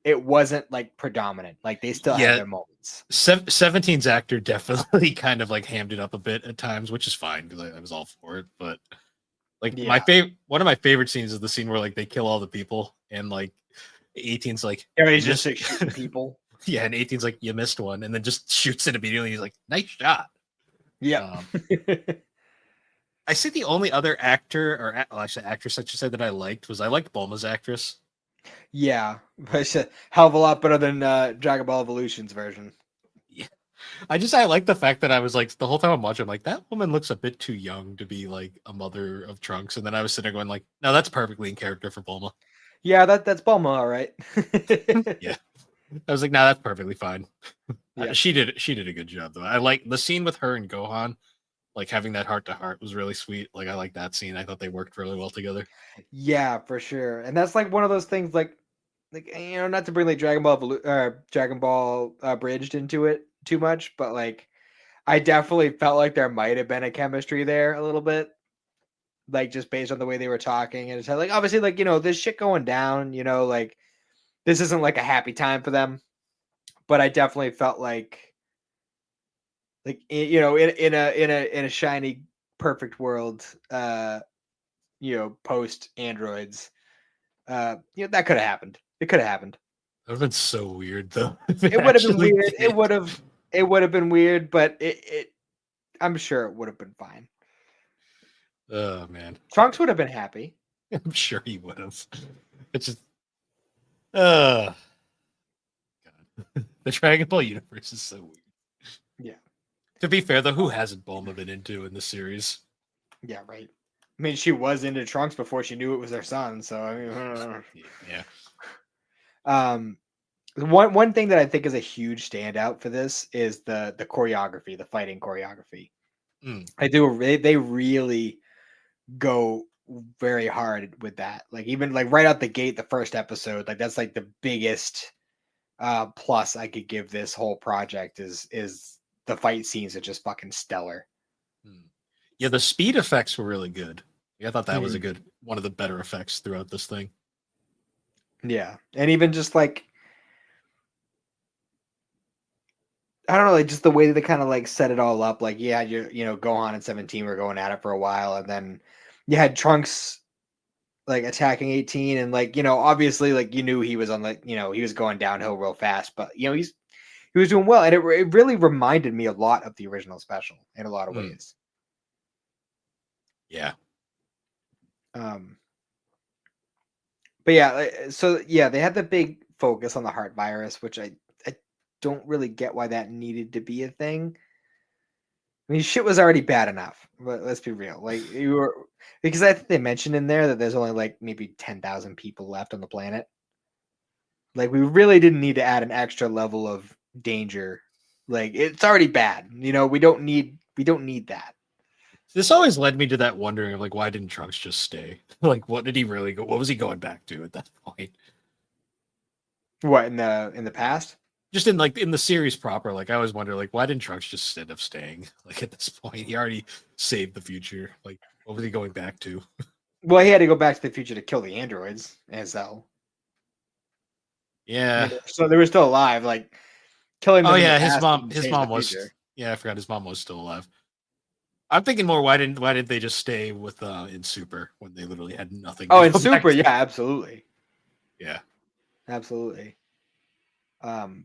it wasn't like predominant. Like they still had yeah. their moments. 17's actor definitely kind of like hammed it up a bit at times, which is fine because I was all for it. But like my Yeah. favorite, one of my favorite scenes is the scene where like they kill all the people and like 18's like you Everybody's just missed. like shooting people. Yeah, and 18's like you missed one, and then just shoots it immediately. He's like, nice shot. Yep. Um, I say the only other actor or well, actually actress I should say that I liked was I liked Bulma's actress. Yeah, but it's a hell of a lot better than Dragon Ball Evolution's version. Yeah. I like the fact that I was like the whole time I'm watching, I'm like that woman looks a bit too young to be like a mother of Trunks, and then I was sitting there going like, no, that's perfectly in character for Bulma. Yeah, that's Bulma, all right. Yeah, I was like, nah, that's perfectly fine. Yeah, She did a good job though. I like the scene with her and Gohan, like having that heart to heart was really sweet. Like I like that scene. I thought they worked really well together. yeah, for sure. And that's like one of those things, like you know, not to bring like Dragon Ball Bridged into it too much, but like I definitely felt like there might have been a chemistry there a little bit, like just based on the way they were talking, and it's like obviously like you know this shit going down, you know, like this isn't like a happy time for them, but I definitely felt like you know in a shiny perfect world you know post androids you know that could have happened, it could have happened, That would have been so weird though. If it it would have been actually weird, did. it would have been weird, but it I'm sure it would have been fine. Oh man. Trunks would have been happy. I'm sure he would have. It's just uh God. The Dragon Ball universe is so weird. Yeah, To be fair, though, who hasn't Bulma been into in the series? Yeah, right. I mean, she was into Trunks before she knew it was their son. So I mean, Yeah. um, one thing that I think is a huge standout for this is the choreography, the fighting choreography. Mm. They really go very hard with that. Like even like right out the gate, the first episode, like that's like the biggest plus I could give this whole project is the fight scenes are just fucking stellar. Yeah, the speed effects were really good. Yeah, I thought that was a Mhm. good one of the better effects throughout this thing. Yeah, and even just like I don't know, like just the way that they kind of like set it all up. Like you had your, Gohan and 17 were going at it for a while, and then you had Trunks like attacking 18, and like obviously like you knew he was on like he was going downhill real fast, but he was doing well, and it really reminded me a lot of the original special in a lot of Mm. ways. Yeah. But yeah, so yeah, they had the big focus on the heart virus, which I don't really get why that needed to be a thing. I mean, shit was already bad enough. But let's be real, like you were because I think they mentioned in there that there's only like maybe 10,000 people left on the planet. Like we really didn't need to add an extra level of danger. Like it's already bad. We don't need that. This always led me to that wondering of like, why didn't Trunks just stay? Like, what did he really go? What was he going back to at that point? What in the past? Just in the series proper, like I always wonder, like, why didn't Trunks just end up staying? Like at this point, he already saved the future. Like, what was he going back to? Well, he had to go back to the future to kill the androids as well. I Yeah. mean, so they were still alive. Like killing Oh them in the yeah, past didn't his change the mom was. future. Yeah, I forgot his mom was still alive. I'm thinking more. Why didn't they just stay with in Super when they literally had nothing Oh, to and go back Super, to? yeah, absolutely, Yeah. absolutely. Um,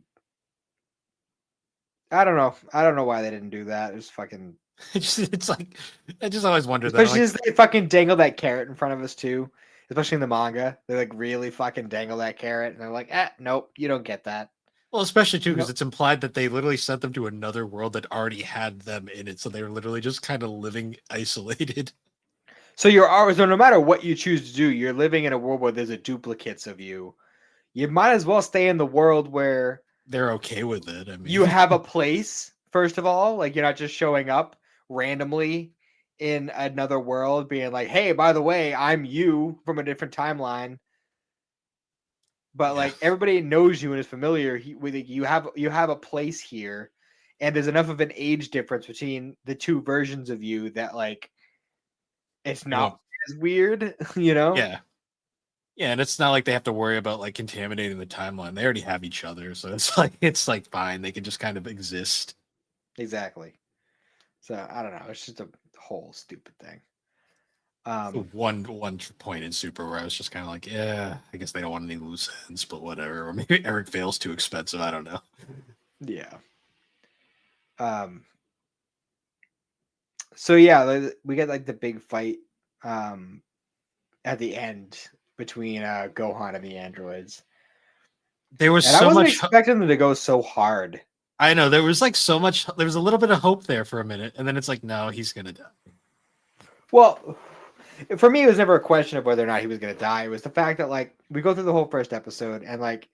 I don't know. I don't know why they didn't do that. It's fucking, It's like I just always wonder that. I'm especially like, as they fucking dangle that carrot in front of us too. Especially in the manga, they like really fucking dangle that carrot, and they're like, nope, you don't get that. well, especially too You because know, it's implied that they literally sent them to another world that already had them in it, so they were literally just kind of living isolated. so you're always, so no matter what you choose to do, you're living in a world where there's a duplicates of you. You might as well stay in the world where They're okay with it. I you mean, have a place, first of all. Like you're not just showing up randomly in another world being like, hey, by the way, I'm you from a different timeline. But yeah, like everybody knows you and is familiar with it. You have a place here, and there's enough of an age difference between the two versions of you that like it's it not won't. as weird, you know? Yeah, yeah, and it's not like they have to worry about like contaminating the timeline. They already have each other, so it's like fine. They can just kind of exist. Exactly. So I don't know. It's just a whole stupid thing. The Um, one point in Super where I was just kind of like, yeah, I guess they don't want any loose ends, but whatever. Or maybe Eric Vale's too expensive. I don't know. yeah. Um, so yeah, we get like the big fight um at the end between Gohan and the androids. There was And I so wasn't much. expecting them to go so hard. I know there was like so much. There was a little bit of hope there for a minute, and then it's like, no, he's gonna die. Well, for me, it was never a question of whether or not he was going to die. It was the fact that like we go through the whole first episode and like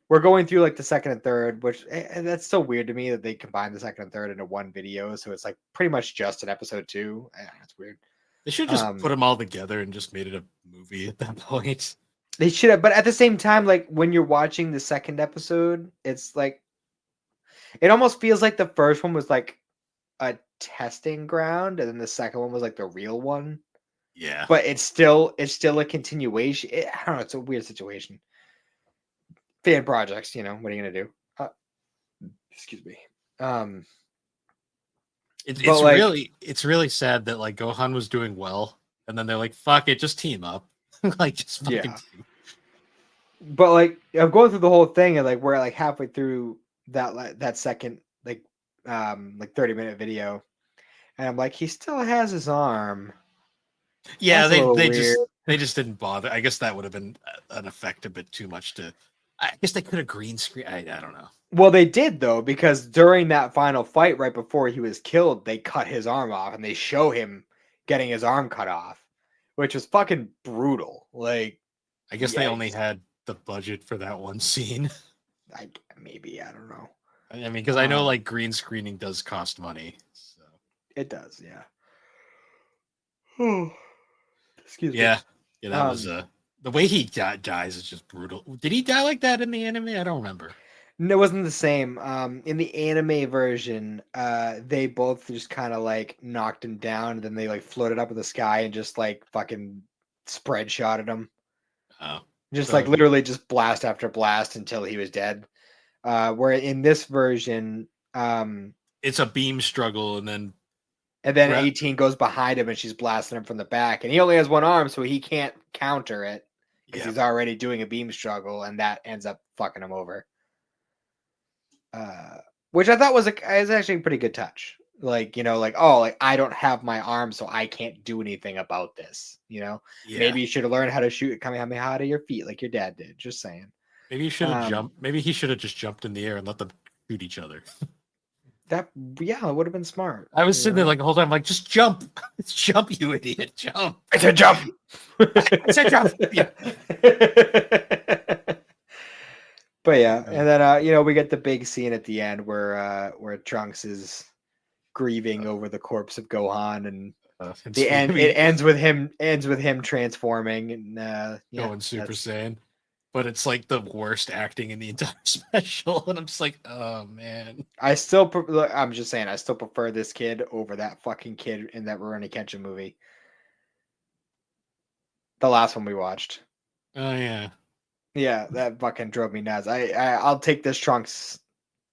we're going through like the second and third, which and that's so weird to me that they combine the second and third into one video. So it's like pretty much just an episode two. That's weird. They should just put them all together and just made it a movie at that point. They should have, but at the same time, like when you're watching the second episode, it's like it almost feels like the first one was like a testing ground, and then the second one was like the real one. Yeah. But it's still a continuation. I don't know. It's a weird situation. Fan projects, what are you gonna do? Excuse me. Um, It, but it's like, really it's really sad that like Gohan was doing well, and then they're like, "Fuck it, just team up, like just fucking yeah. team." But like, I'm going through the whole thing, and like, we're like halfway through that second like 30-minute video, and I'm like, he still has his arm. Yeah, That's a they little they weird. just they just didn't bother. I guess that would have been an effect a bit too much to I guess they could have green screen. I don't know. Well, they did though, because during that final fight, right before he was killed, they cut his arm off, and they show him getting his arm cut off, which was fucking brutal. Like, I guess they only yikes. had the budget for that one scene. I don't know. I mean, because I know like green screening does cost money. So. It does, yeah. Excuse me. Yeah, that was the way he dies is just brutal. Did he die like that in the anime? I don't remember. No, it wasn't the same. In the anime version, they both just kind of like knocked him down, and then they like floated up in the sky and just like fucking spread shotted him. Oh, Just so like literally just blast after blast until he was dead. Where in this version, it's a beam struggle, and then 18 goes behind him and she's blasting him from the back, and he only has one arm, so he can't counter it because he's already doing a beam struggle, and that ends up fucking him over. Which I thought was actually a pretty good touch. Like, I don't have my arm, so I can't do anything about this. Maybe you should have learned how to shoot Kamehameha out of your feet like your dad did. Just saying. Maybe you should have jumped. Maybe he should have just jumped in the air and let them shoot each other. It would have been smart. I was sitting there like the whole time, like, just jump. It's jump, you idiot. Jump. I said jump. I said jump. Yeah. But yeah, and then we get the big scene at the end where Trunks is grieving over the corpse of Gohan, and it ends with him transforming and going Super Saiyan. But it's like the worst acting in the entire special, and I'm just like, oh man. I'm just saying, I still prefer this kid over that fucking kid in that Rurouni Kenshin movie, the last one we watched. Oh yeah. Yeah, that fucking drove me nuts. I'll take this Trunks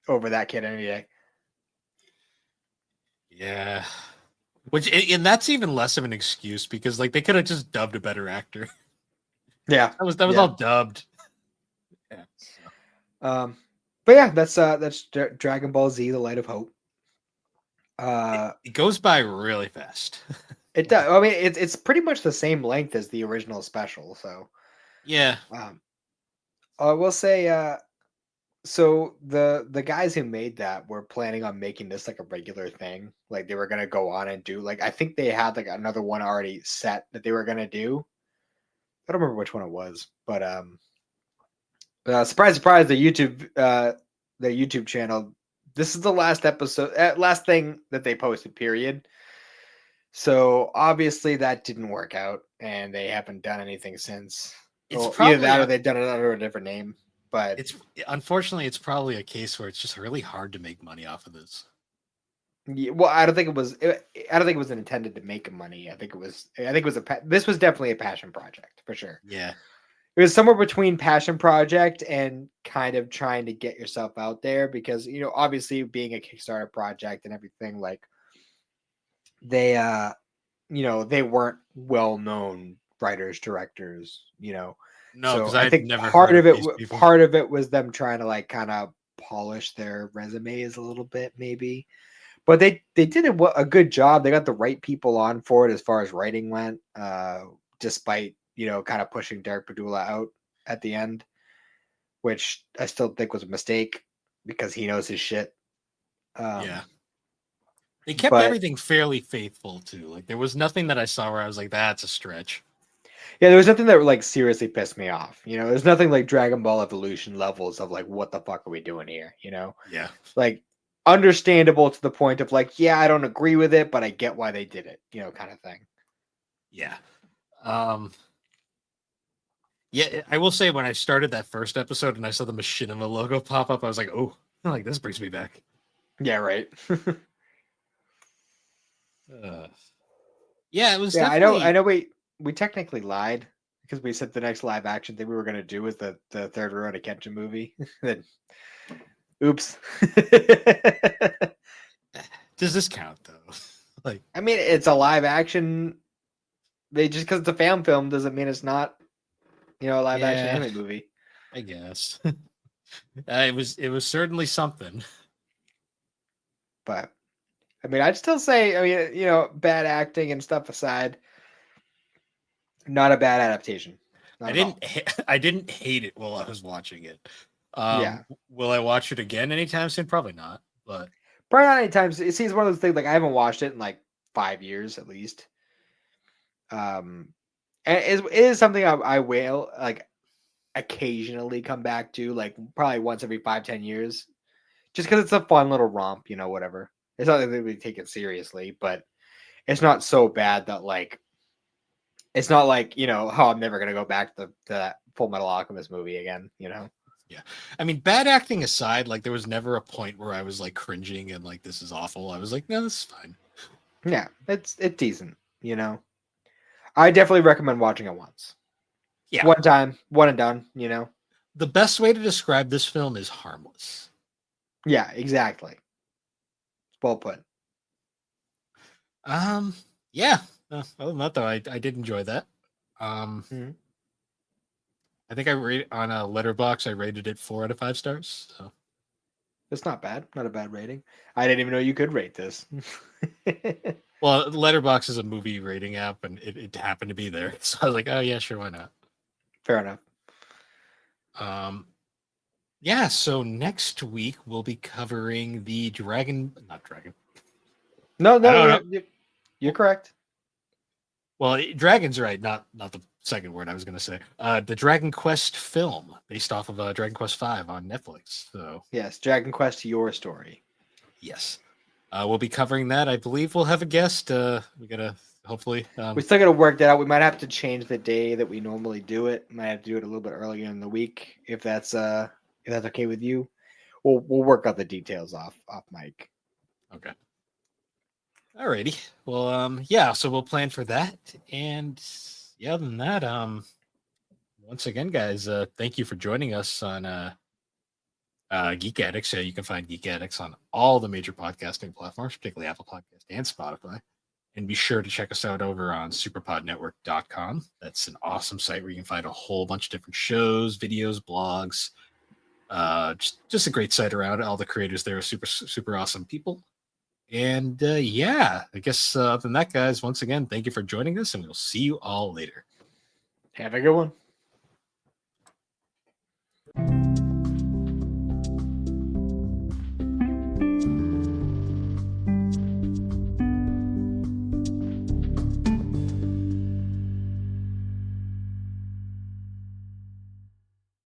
over that kid any day. Yeah. And that's even less of an excuse because like they could have just dubbed a better actor. Yeah. That was all dubbed. Yeah. So. But yeah, that's Dragon Ball Z: The Light of Hope. It goes by really fast. It does. I mean, it's pretty much the same length as the original special, so yeah. I will say, so the guys who made that were planning on making this like a regular thing. Like they were gonna go on and do like I think they had like another one already set that they were gonna do. I don't remember which one it was, but surprise, surprise! The YouTube channel. This is the last episode, last thing that they posted. Period. So obviously that didn't work out, and they haven't done anything since. Either that or they've done it under a different name. But unfortunately it's probably a case where it's just really hard to make money off of this. Yeah, well, I don't think it was. I don't think it was intended to make money. This was definitely a passion project for sure. Yeah, it was somewhere between passion project and kind of trying to get yourself out there because obviously being a Kickstarter project and everything, like they they weren't well known writers, directors. No, so I think part of it was them trying to like kind of polish their resumes a little bit, maybe. But they did a good job. They got the right people on for it as far as writing went, despite kind of pushing Derek Padula out at the end, which I still think was a mistake because he knows his shit. Yeah, they kept everything fairly faithful too. Like there was nothing that I saw where I was like, "That's a stretch." Yeah, there was nothing that like seriously pissed me off. There's nothing like Dragon Ball Evolution levels of like, what the fuck are we doing here? Yeah, like. Understandable to the point of like, yeah, I don't agree with it, but I get why they did it, kind of thing. Yeah. Yeah, I will say when I started that first episode and I saw the Machinima logo pop up, I was like, oh, like this brings me back. Yeah, right. Yeah, it was. Yeah, definitely... I know. We technically lied because we said the next live action thing we were going to do was the third Rurouni Kenshin movie. Then, oops. Does this count though? Like, I mean, it's a live action. Just because it's a fan film doesn't mean it's not, a live action anime movie. I guess it was certainly something. But I mean, I'd still say, I mean, bad acting and stuff aside, not a bad adaptation. Not I at all. didn't. I didn't hate it while I was watching it. Yeah. Will I watch it again anytime soon? Probably not. But Probably not any times. It seems one of those things like I haven't watched it in like 5 years at least. And it is something I will like occasionally come back to, like probably once every 5-10 years, just because it's a fun little romp, whatever. It's not that we take it seriously, but it's not so bad that like it's not like oh, I'm never gonna go back to that Full Metal Alchemist movie again. yeah, I mean, bad acting aside, like there was never a point where I was like cringing and like this is awful. I was like, no, this is fine. Yeah, it's decent. I definitely recommend watching it once. Yeah, One time, one and done. the best way to describe this film is harmless. Yeah, exactly. Well put. Yeah. Other than that, though, I did enjoy that. Mm-hmm. I think I rate on a letterbox. I rated it 4 out of 5 stars. So It's not bad. Not a bad rating. I didn't even know you could rate this. well, Letterbox is a movie rating app, and it happened to be there. So I was like, oh yeah, sure, why not? Fair enough. Yeah. So next week we'll be covering the not Dragon. No, I don't know. you're correct. Well, Dragon's right, not the second word I was going to say. The Dragon Quest film based off of Dragon Quest V on Netflix. So Yes, Dragon Quest: Your Story. yes, we'll be covering that. I believe we'll have a guest. We gotta hopefully. We still got to work that out. We might have to change the day that we normally do it. Might have to do it a little bit earlier in the week if that's okay with you. We'll work out the details off mic. Okay. Alrighty. Well, yeah. So we'll plan for that, and yeah. Other than that, once again, guys, thank you for joining us on Geek Addicts. You can find Geek Addicts on all the major podcasting platforms, particularly Apple Podcast and Spotify. And be sure to check us out over on superpodnetwork.com. That's an awesome site where you can find a whole bunch of different shows, videos, blogs. Just a great site around. All the creators there are super, super awesome people. And yeah, I guess other than that, guys, once again, thank you for joining us, and we'll see you all later. Have a good one.